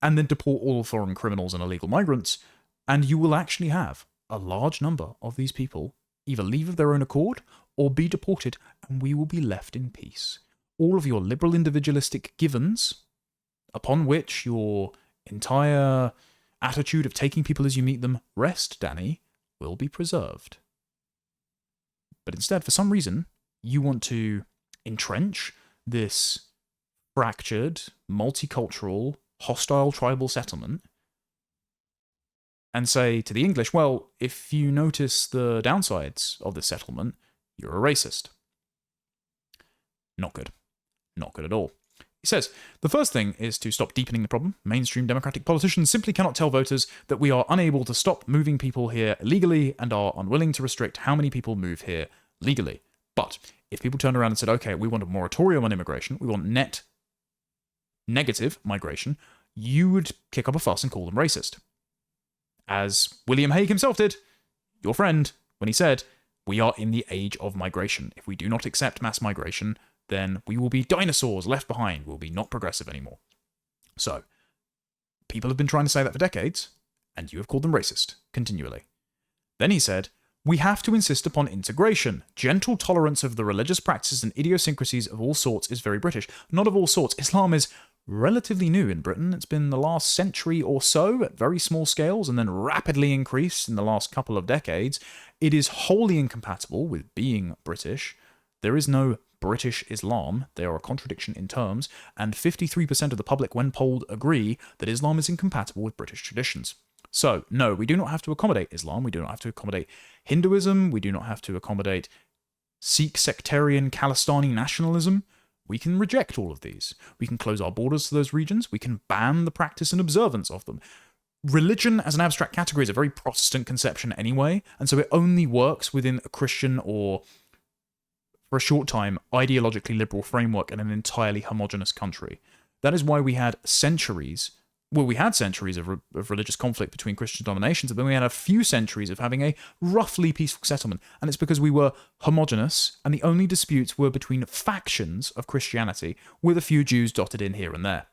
and then deport all foreign criminals and illegal migrants, and you will actually have a large number of these people either leave of their own accord or be deported, and we will be left in peace. All of your liberal individualistic givens, upon which your entire attitude of taking people as you meet them rest, Danny, will be preserved. But instead, for some reason, you want to entrench this fractured, multicultural, hostile tribal settlement and say to the English, well, if you notice the downsides of this settlement, you're a racist. Not good. Not good at all. He says, the first thing is to stop deepening the problem. Mainstream Democratic politicians simply cannot tell voters that we are unable to stop moving people here illegally and are unwilling to restrict how many people move here legally. But if people turned around and said, okay, we want a moratorium on immigration, we want net negative migration, you would kick up a fuss and call them racist. As William Hague himself did, your friend, when he said, we are in the age of migration. If we do not accept mass migration, then we will be dinosaurs left behind. We'll be not progressive anymore. So, people have been trying to say that for decades, and you have called them racist, continually. Then he said, we have to insist upon integration. Gentle tolerance of the religious practices and idiosyncrasies of all sorts is very British. Not of all sorts. Islam is relatively new in Britain. It's been the last century or so at very small scales and then rapidly increased in the last couple of decades. It is wholly incompatible with being British. There is no British Islam. They are a contradiction in terms, and 53% of the public, when polled, agree that Islam is incompatible with British traditions. So, no, we do not have to accommodate Islam. We do not have to accommodate Hinduism. We do not have to accommodate Sikh sectarian Khalistani nationalism. We can reject all of these. We can close our borders to those regions. We can ban the practice and observance of them. Religion as an abstract category is a very Protestant conception anyway, and so it only works within a Christian or, for a short time, ideologically liberal framework in an entirely homogenous country. That is why we had centuries of religious conflict between Christian denominations, but then we had a few centuries of having a roughly peaceful settlement. And it's because we were homogenous, and the only disputes were between factions of Christianity, with a few Jews dotted in here and there.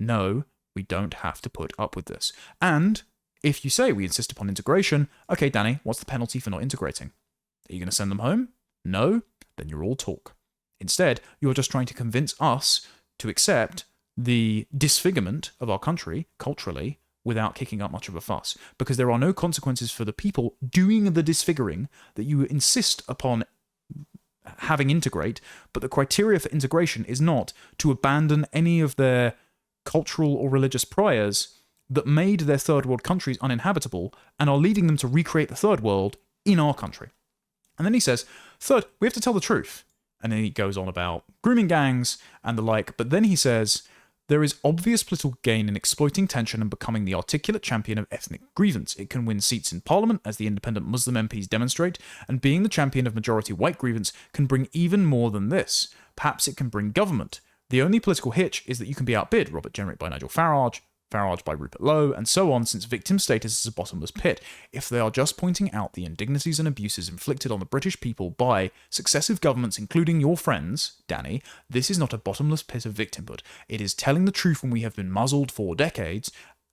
No, we don't have to put up with this. And if you say we insist upon integration, okay, Danny, what's the penalty for not integrating? Are you going to send them home? No? Then you're all talk. Instead, you're just trying to convince us to accept the disfigurement of our country, culturally, without kicking up much of a fuss. Because there are no consequences for the people doing the disfiguring that you insist upon having integrate, but the criteria for integration is not to abandon any of their cultural or religious priors that made their third world countries uninhabitable and are leading them to recreate the third world in our country. And then he says, third, we have to tell the truth. And then he goes on about grooming gangs and the like, but then he says, there is obvious political gain in exploiting tension and becoming the articulate champion of ethnic grievance. It can win seats in Parliament, as the independent Muslim MPs demonstrate, and being the champion of majority white grievance can bring even more than this. Perhaps it can bring government. The only political hitch is that you can be outbid, Robert Jenrick by Nigel Farage by Rupert Lowe, and so on, since victim status is a bottomless pit. If they are just pointing out the indignities and abuses inflicted on the British people by successive governments, including your friends, Danny, this is not a bottomless pit of victimhood. It is telling the truth when we have been muzzled for decades,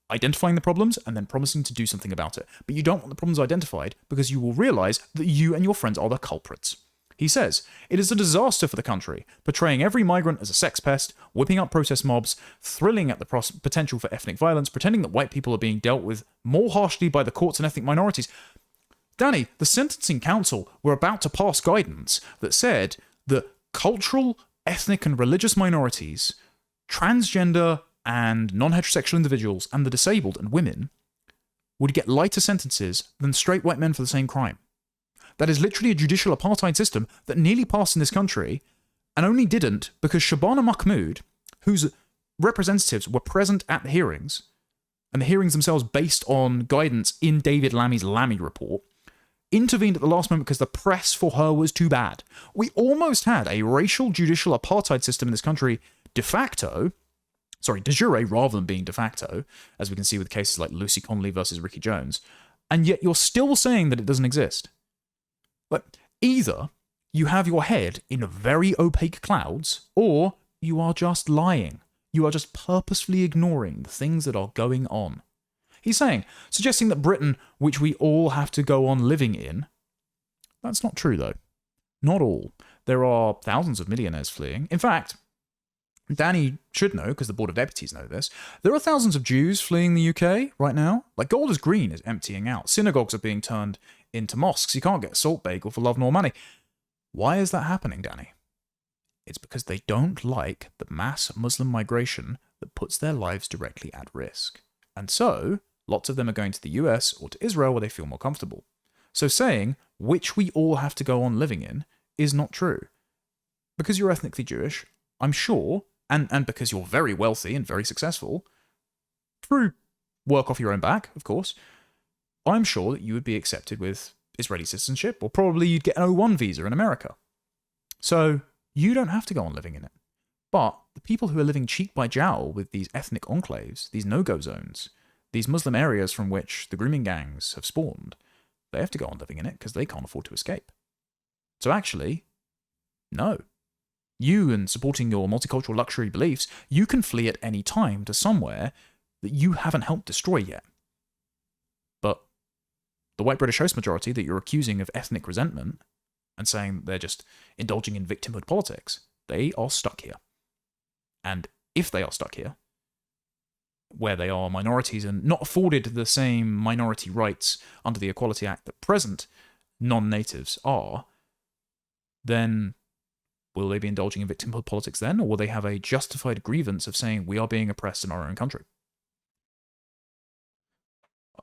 identifying the problems, and then promising to do something about it. But you don't want the problems identified, because you will realise that you and your friends are the culprits. He says, it is a disaster for the country, portraying every migrant as a sex pest, whipping up protest mobs, thrilling at the potential for ethnic violence, pretending that white people are being dealt with more harshly by the courts and ethnic minorities. Danny, the Sentencing Council were about to pass guidance that said that cultural, ethnic and religious minorities, transgender and non-heterosexual individuals, and the disabled and women would get lighter sentences than straight white men for the same crime. That is literally a judicial apartheid system that nearly passed in this country and only didn't because Shabana Mahmood, whose representatives were present at the hearings, and the hearings themselves based on guidance in David Lammy's Lammy report, intervened at the last moment because the press for her was too bad. We almost had a racial judicial apartheid system in this country de jure rather than being de facto, as we can see with cases like Lucy Connolly versus Ricky Jones, and yet you're still saying that it doesn't exist. But either you have your head in very opaque clouds, or you are just lying. You are just purposefully ignoring the things that are going on. He's suggesting that Britain, which we all have to go on living in, that's not true though. Not all. There are thousands of millionaires fleeing. In fact, Danny should know, because the Board of Deputies know this, there are thousands of Jews fleeing the UK right now. Like, Golders Green is emptying out. Synagogues are being turned into mosques. You can't get a salt bagel for love nor money. Why is that happening, Danny? It's because they don't like the mass Muslim migration that puts their lives directly at risk. And so, lots of them are going to the US or to Israel where they feel more comfortable. So saying, which we all have to go on living in, is not true. Because you're ethnically Jewish, I'm sure, and because you're very wealthy and very successful, through work off your own back, of course, I'm sure that you would be accepted with Israeli citizenship, or probably you'd get an O1 visa in America. So, you don't have to go on living in it. But the people who are living cheek by jowl with these ethnic enclaves, these no-go zones, these Muslim areas from which the grooming gangs have spawned, they have to go on living in it because they can't afford to escape. So actually, no. You, and supporting your multicultural luxury beliefs, you can flee at any time to somewhere that you haven't helped destroy yet. But the white British host majority that you're accusing of ethnic resentment and saying they're just indulging in victimhood politics, they are stuck here. And if they are stuck here, where they are minorities and not afforded the same minority rights under the Equality Act that present non-natives are, then will they be indulging in victimhood politics then, or will they have a justified grievance of saying we are being oppressed in our own country?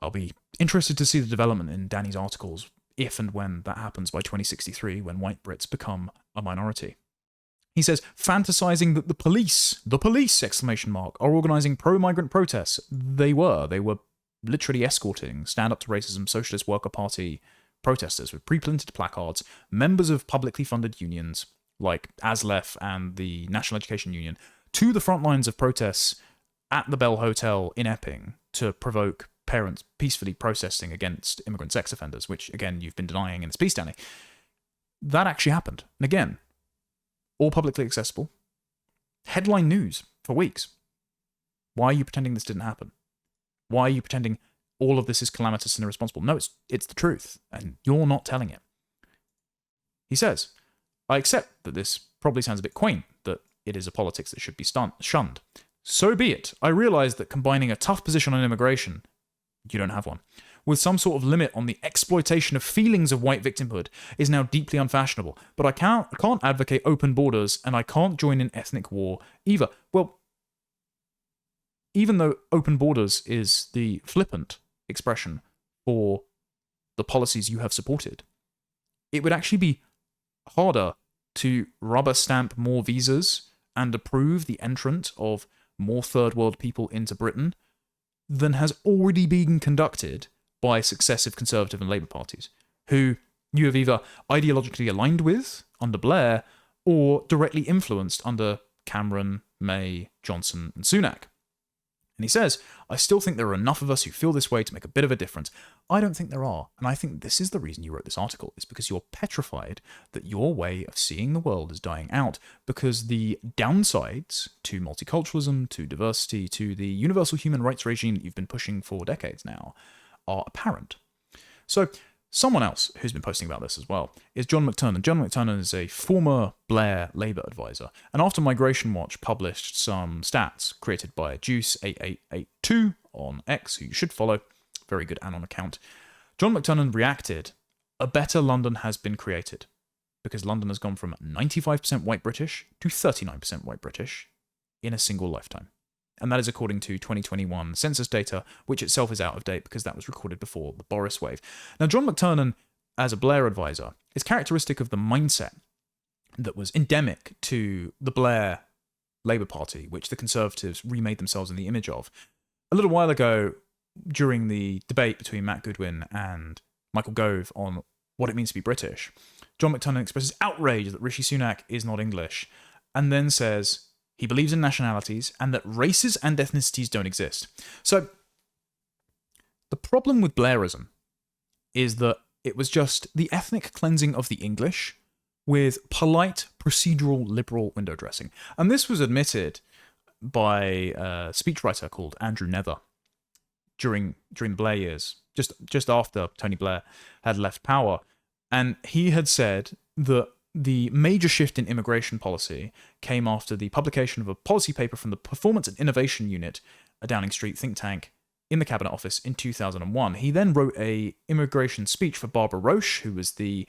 I'll be interested to see the development in Danny's articles if and when that happens by 2063, when white Brits become a minority. He says, fantasizing that the police, are organising pro-migrant protests. They were literally escorting Stand Up to Racism Socialist Worker Party protesters with pre-printed placards, members of publicly funded unions like ASLEF and the National Education Union, to the front lines of protests at the Bell Hotel in Epping to provoke parents peacefully protesting against immigrant sex offenders, which, again, you've been denying in this piece, Danny. That actually happened. And again, all publicly accessible. Headline news for weeks. Why are you pretending this didn't happen? Why are you pretending all of this is calamitous and irresponsible? No, it's the truth, and you're not telling it. He says, I accept that this probably sounds a bit quaint, that it is a politics that should be shunned. So be it. I realise that combining a tough position on immigration, you don't have one, with some sort of limit on the exploitation of feelings of white victimhood is now deeply unfashionable. But I can't advocate open borders, and I can't join in ethnic war either. Well, even though open borders is the flippant expression for the policies you have supported, it would actually be harder to rubber stamp more visas and approve the entrance of more third world people into Britain than has already been conducted by successive Conservative and Labour parties, who you have either ideologically aligned with under Blair or directly influenced under Cameron, May, Johnson, and Sunak. And he says, I still think there are enough of us who feel this way to make a bit of a difference. I don't think there are. And I think this is the reason you wrote this article, is because you're petrified that your way of seeing the world is dying out, because the downsides to multiculturalism, to diversity, to the universal human rights regime that you've been pushing for decades now are apparent. So someone else who's been posting about this as well is John McTernan. John McTernan is a former Blair Labour advisor, and after Migration Watch published some stats created by Juice8882 on X, who you should follow, very good Anon account, John McTernan reacted, a better London has been created, because London has gone from 95% white British to 39% white British in a single lifetime. And that is according to 2021 census data, which itself is out of date because that was recorded before the Boris wave. Now, John McTernan as a Blair advisor is characteristic of the mindset that was endemic to the Blair Labour Party, which the Conservatives remade themselves in the image of. A little while ago, during the debate between Matt Goodwin and Michael Gove on what it means to be British, John McTernan expresses outrage that Rishi Sunak is not English, and then says he believes in nationalities and that races and ethnicities don't exist. So, the problem with Blairism is that it was just the ethnic cleansing of the English with polite, procedural, liberal window dressing. And this was admitted by a speechwriter called Andrew Nether during the Blair years, just after Tony Blair had left power. And he had said that the major shift in immigration policy came after the publication of a policy paper from the Performance and Innovation Unit, a Downing Street think tank, in the Cabinet Office in 2001. He then wrote a immigration speech for Barbara Roche, who was the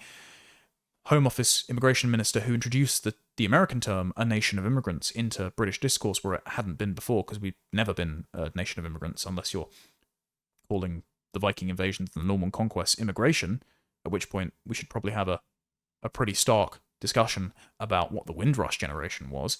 Home Office immigration minister who introduced the American term, a nation of immigrants, into British discourse where it hadn't been before, because we've never been a nation of immigrants unless you're calling the Viking invasions and the Norman conquests immigration, at which point we should probably have a pretty stark discussion about what the Windrush generation was.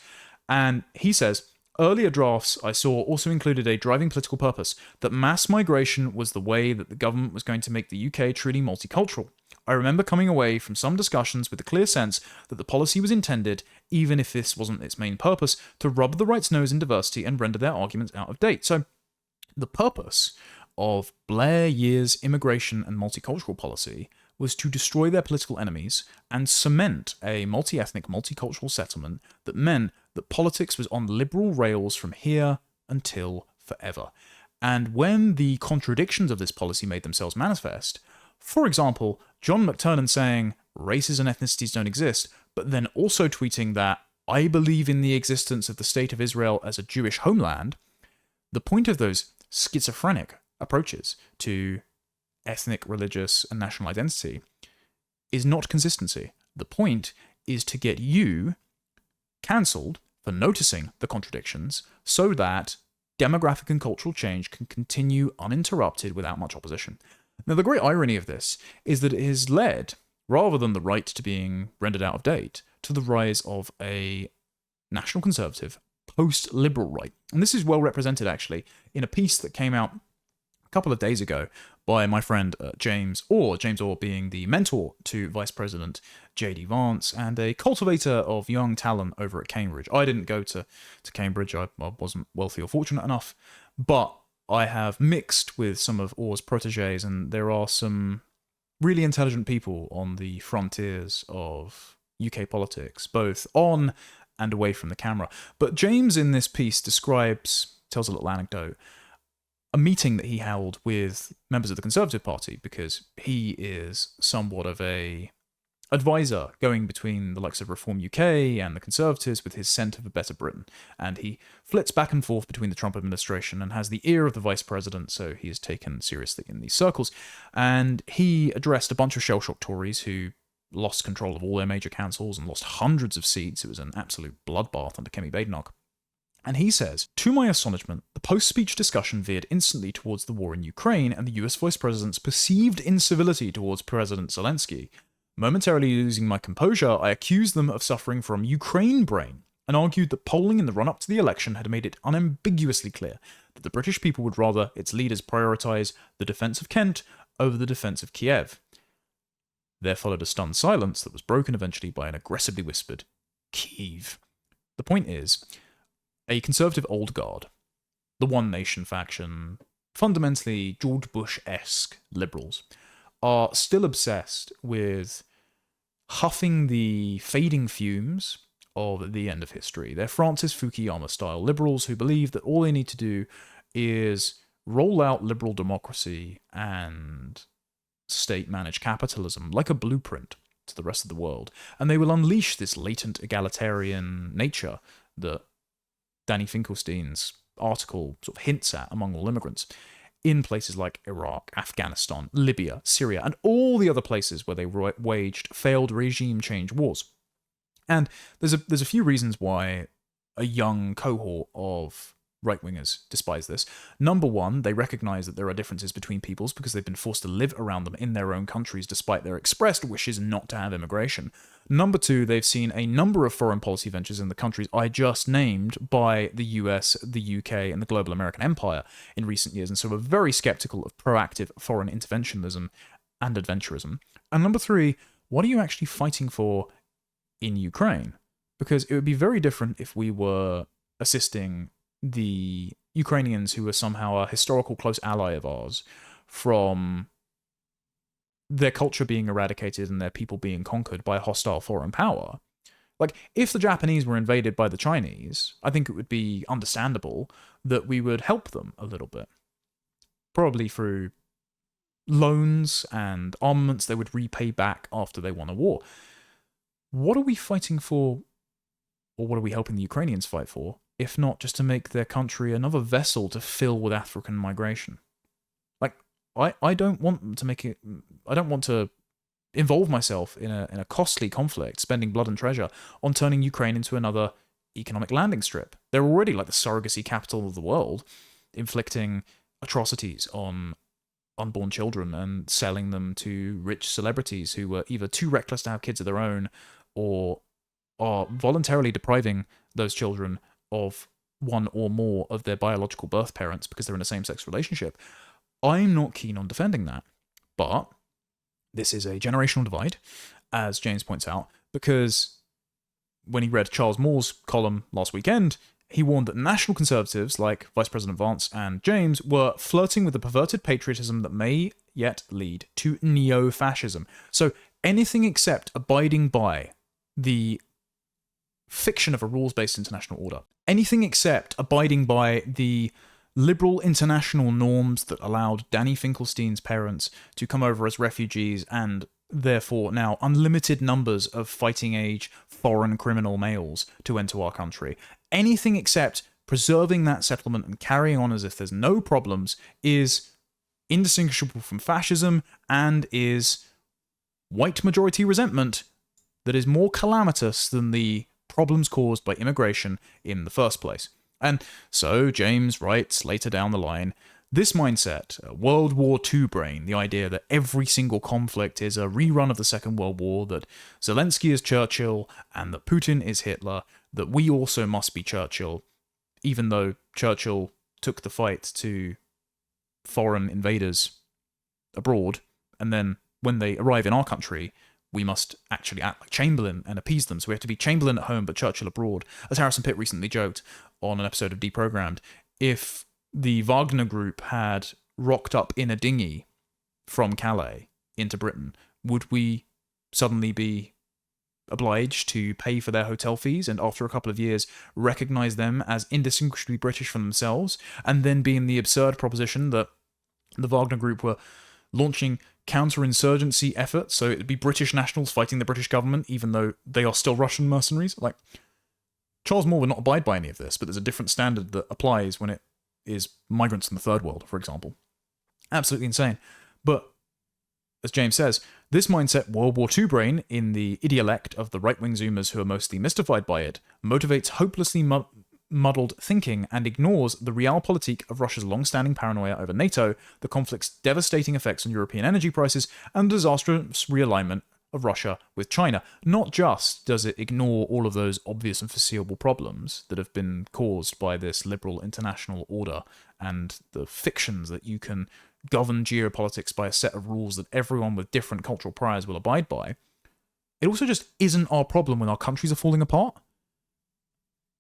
And he says, earlier drafts I saw also included a driving political purpose, that mass migration was the way that the government was going to make the UK truly multicultural. I remember coming away from some discussions with a clear sense that the policy was intended, even if this wasn't its main purpose, to rub the right's nose in diversity and render their arguments out of date. So, the purpose of Blair years immigration and multicultural policy was to destroy their political enemies and cement a multi-ethnic, multicultural settlement that meant that politics was on liberal rails from here until forever. And when the contradictions of this policy made themselves manifest, for example, John McTernan saying races and ethnicities don't exist, but then also tweeting that I believe in the existence of the State of Israel as a Jewish homeland, the point of those schizophrenic approaches to ethnic, religious, and national identity is not consistency. The point is to get you cancelled for noticing the contradictions so that demographic and cultural change can continue uninterrupted without much opposition. Now, the great irony of this is that it has led, rather than the right to being rendered out of date, to the rise of a national conservative, post-liberal right. And this is well represented, actually, in a piece that came out a couple of days ago by my friend James Orr being the mentor to Vice President J.D. Vance and a cultivator of young talent over at Cambridge. I didn't go to Cambridge, I wasn't wealthy or fortunate enough, but I have mixed with some of Orr's proteges, and there are some really intelligent people on the frontiers of UK politics, both on and away from the camera. But James in this piece tells a little anecdote, a meeting that he held with members of the Conservative Party, because he is somewhat of a advisor going between the likes of Reform UK and the Conservatives with his Centre for Better Britain. And he flits back and forth between the Trump administration and has the ear of the Vice President, so he is taken seriously in these circles. And he addressed a bunch of shell-shocked Tories who lost control of all their major councils and lost hundreds of seats. It was an absolute bloodbath under Kemi Badenoch. And he says, to my astonishment, the post-speech discussion veered instantly towards the war in Ukraine and the US Vice President's perceived incivility towards President Zelensky. Momentarily losing my composure, I accused them of suffering from Ukraine brain and argued that polling in the run-up to the election had made it unambiguously clear that the British people would rather its leaders prioritise the defence of Kent over the defence of Kiev. There followed a stunned silence that was broken eventually by an aggressively whispered, Kiev. The point is, a conservative old guard, the One Nation faction, fundamentally George Bush-esque liberals, are still obsessed with huffing the fading fumes of the end of history. They're Francis Fukuyama-style liberals who believe that all they need to do is roll out liberal democracy and state-managed capitalism like a blueprint to the rest of the world, and they will unleash this latent egalitarian nature that Danny Finkelstein's article sort of hints at among all immigrants in places like Iraq, Afghanistan, Libya, Syria, and all the other places where they waged failed regime change wars. And there's a few reasons why a young cohort of right-wingers despise this. Number one, they recognize that there are differences between peoples because they've been forced to live around them in their own countries despite their expressed wishes not to have immigration. Number two, they've seen a number of foreign policy ventures in the countries I just named by the US, the UK, and the global American empire in recent years, and so are very skeptical of proactive foreign interventionism and adventurism. And number three, what are you actually fighting for in Ukraine? Because it would be very different if we were assisting the Ukrainians who were somehow a historical close ally of ours from their culture being eradicated and their people being conquered by a hostile foreign power. Like, if the Japanese were invaded by the Chinese, I think it would be understandable that we would help them a little bit. Probably through loans and armaments they would repay back after they won a war. What are we fighting for, or what are we helping the Ukrainians fight for, if not just to make their country another vessel to fill with African migration? Like, I don't want them to make it. I don't want to involve myself in a costly conflict, spending blood and treasure on turning Ukraine into another economic landing strip. They're already like the surrogacy capital of the world, inflicting atrocities on unborn children and selling them to rich celebrities who were either too reckless to have kids of their own or are voluntarily depriving those children of one or more of their biological birth parents because they're in a same-sex relationship. I'm not keen on defending that, but this is a generational divide, as James points out, because when he read Charles Moore's column last weekend, he warned that national conservatives like Vice President Vance and James were flirting with a perverted patriotism that may yet lead to neo-fascism. So anything except abiding by the fiction of a rules-based international order, anything except abiding by the liberal international norms that allowed Danny Finkelstein's parents to come over as refugees and therefore now unlimited numbers of fighting-age foreign criminal males to enter our country. Anything except preserving that settlement and carrying on as if there's no problems is indistinguishable from fascism and is white majority resentment that is more calamitous than the problems caused by immigration in the first place. And so James writes later down the line, this mindset, World War II brain, the idea that every single conflict is a rerun of the Second World War, that Zelensky is Churchill and that Putin is Hitler, that we also must be Churchill, even though Churchill took the fight to foreign invaders abroad, and then when they arrive in our country, we must actually act like Chamberlain and appease them. So we have to be Chamberlain at home, but Churchill abroad. As Harrison Pitt recently joked on an episode of Deprogrammed, if the Wagner group had rocked up in a dinghy from Calais into Britain, would we suddenly be obliged to pay for their hotel fees and after a couple of years recognise them as indistinguishably British from themselves, and then be in the absurd proposition that the Wagner group were launching counterinsurgency efforts, so it'd be British nationals fighting the British government, even though they are still Russian mercenaries? Like, Charles Moore would not abide by any of this, but there's a different standard that applies when it is migrants in the third world, for example. Absolutely insane. But, as James says, this mindset, World War II brain, in the idiolect of the right-wing Zoomers who are mostly mystified by it, motivates hopelessly muddled thinking and ignores the realpolitik of Russia's long-standing paranoia over NATO, the conflict's devastating effects on European energy prices, and the disastrous realignment of Russia with China. Not just does it ignore all of those obvious and foreseeable problems that have been caused by this liberal international order and the fictions that you can govern geopolitics by a set of rules that everyone with different cultural priors will abide by, it also just isn't our problem when our countries are falling apart.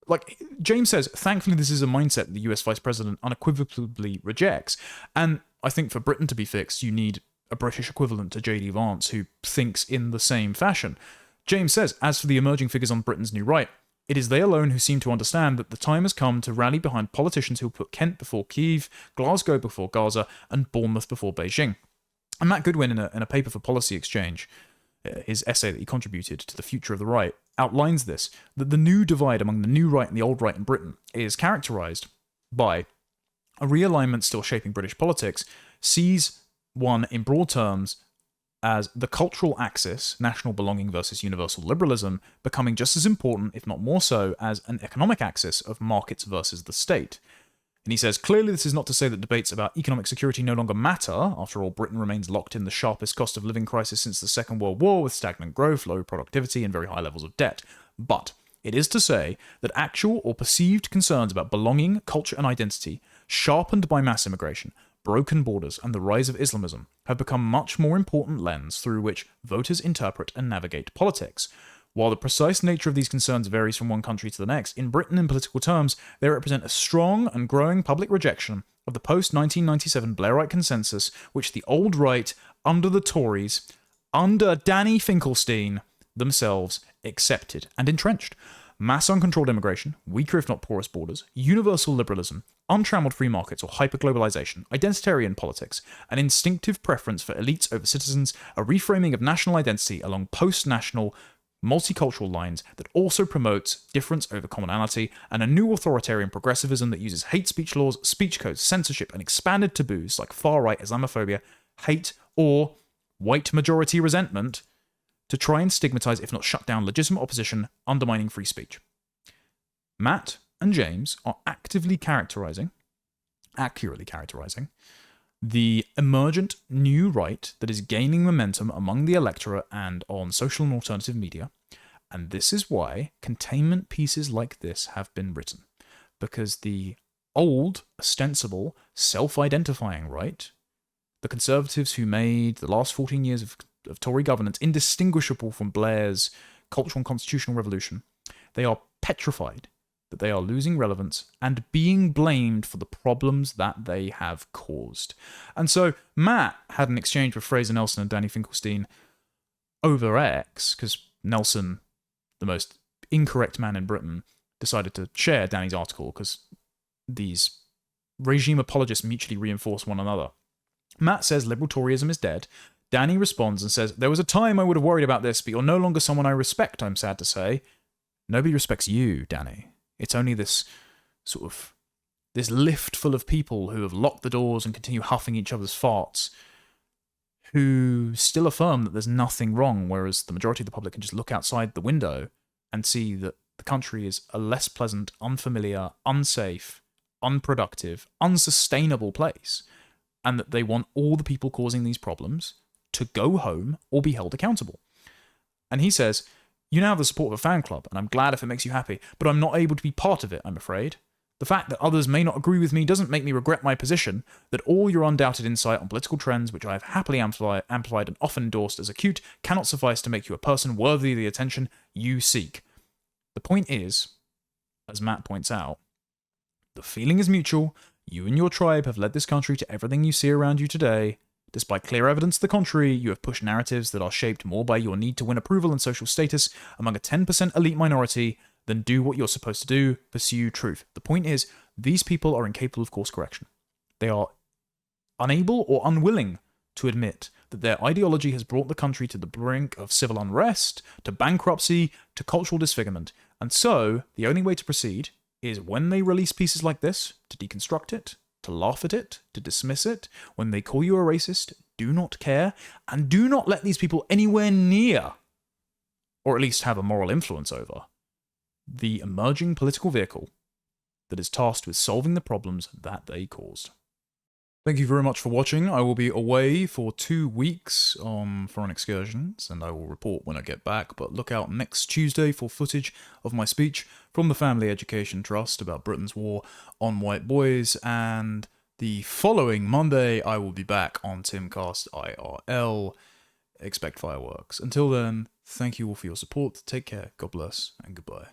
Like, James says, thankfully this is a mindset the US Vice President unequivocally rejects, and I think for Britain to be fixed, you need a British equivalent to J.D. Vance who thinks in the same fashion. James says, as for the emerging figures on Britain's new right, it is they alone who seem to understand that the time has come to rally behind politicians who put Kent before Kyiv, Glasgow before Gaza, and Bournemouth before Beijing. And Matt Goodwin, in a paper for Policy Exchange, his essay that he contributed to the future of the right, outlines this, that the new divide among the new right and the old right in Britain is characterised by a realignment still shaping British politics, sees one in broad terms as the cultural axis, national belonging versus universal liberalism, becoming just as important, if not more so, as an economic axis of markets versus the state. And he says, clearly this is not to say that debates about economic security no longer matter. After all, Britain remains locked in the sharpest cost of living crisis since the Second World War, with stagnant growth, low productivity, and very high levels of debt. But it is to say that actual or perceived concerns about belonging, culture, and identity, sharpened by mass immigration, broken borders, and the rise of Islamism, have become much more important lens through which voters interpret and navigate politics. While the precise nature of these concerns varies from one country to the next, in Britain in political terms, they represent a strong and growing public rejection of the post-1997 Blairite consensus which the old right, under the Tories, under Danny Finkelstein, themselves accepted and entrenched. Mass uncontrolled immigration, weaker if not porous borders, universal liberalism, untrammeled free markets or hyperglobalization, identitarian politics, an instinctive preference for elites over citizens, a reframing of national identity along post-national multicultural lines that also promotes difference over commonality, and a new authoritarian progressivism that uses hate speech laws, speech codes, censorship, and expanded taboos like far-right Islamophobia, hate, or white majority resentment to try and stigmatize, if not shut down, legitimate opposition, undermining free speech. Matt and James are accurately characterizing the emergent new right that is gaining momentum among the electorate and on social and alternative media. And this is why containment pieces like this have been written. Because the old, ostensible, self-identifying right, the Conservatives who made the last 14 years of Tory governance indistinguishable from Blair's cultural and constitutional revolution, they are petrified that they are losing relevance and being blamed for the problems that they have caused. And so Matt had an exchange with Fraser Nelson and Danny Finkelstein over X, because Nelson, the most incorrect man in Britain, decided to share Danny's article because these regime apologists mutually reinforce one another. Matt says liberal Toryism is dead. Danny responds and says, there was a time I would have worried about this, but you're no longer someone I respect, I'm sad to say. Nobody respects you, Danny. It's only this lift full of people who have locked the doors and continue huffing each other's farts, who still affirm that there's nothing wrong, whereas the majority of the public can just look outside the window and see that the country is a less pleasant, unfamiliar, unsafe, unproductive, unsustainable place, and that they want all the people causing these problems to go home or be held accountable. And he says, you now have the support of a fan club, and I'm glad if it makes you happy, but I'm not able to be part of it, I'm afraid. The fact that others may not agree with me doesn't make me regret my position, that all your undoubted insight on political trends, which I have happily amplified and often endorsed as acute, cannot suffice to make you a person worthy of the attention you seek. The point is, as Matt points out, the feeling is mutual. You and your tribe have led this country to everything you see around you today. Despite clear evidence to the contrary, you have pushed narratives that are shaped more by your need to win approval and social status among a 10% elite minority than do what you're supposed to do, pursue truth. The point is, these people are incapable of course correction. They are unable or unwilling to admit that their ideology has brought the country to the brink of civil unrest, to bankruptcy, to cultural disfigurement. And so, the only way to proceed is when they release pieces like this, to deconstruct it, to laugh at it, to dismiss it. When they call you a racist, do not care, and do not let these people anywhere near, or at least have a moral influence over, the emerging political vehicle that is tasked with solving the problems that they caused. Thank you very much for watching. I will be away for 2 weeks on foreign excursions, and I will report when I get back, but look out next Tuesday for footage of my speech from the Family Education Trust about Britain's war on white boys, and the following Monday I will be back on Timcast IRL. Expect fireworks. Until then, thank you all for your support, take care, God bless, and goodbye.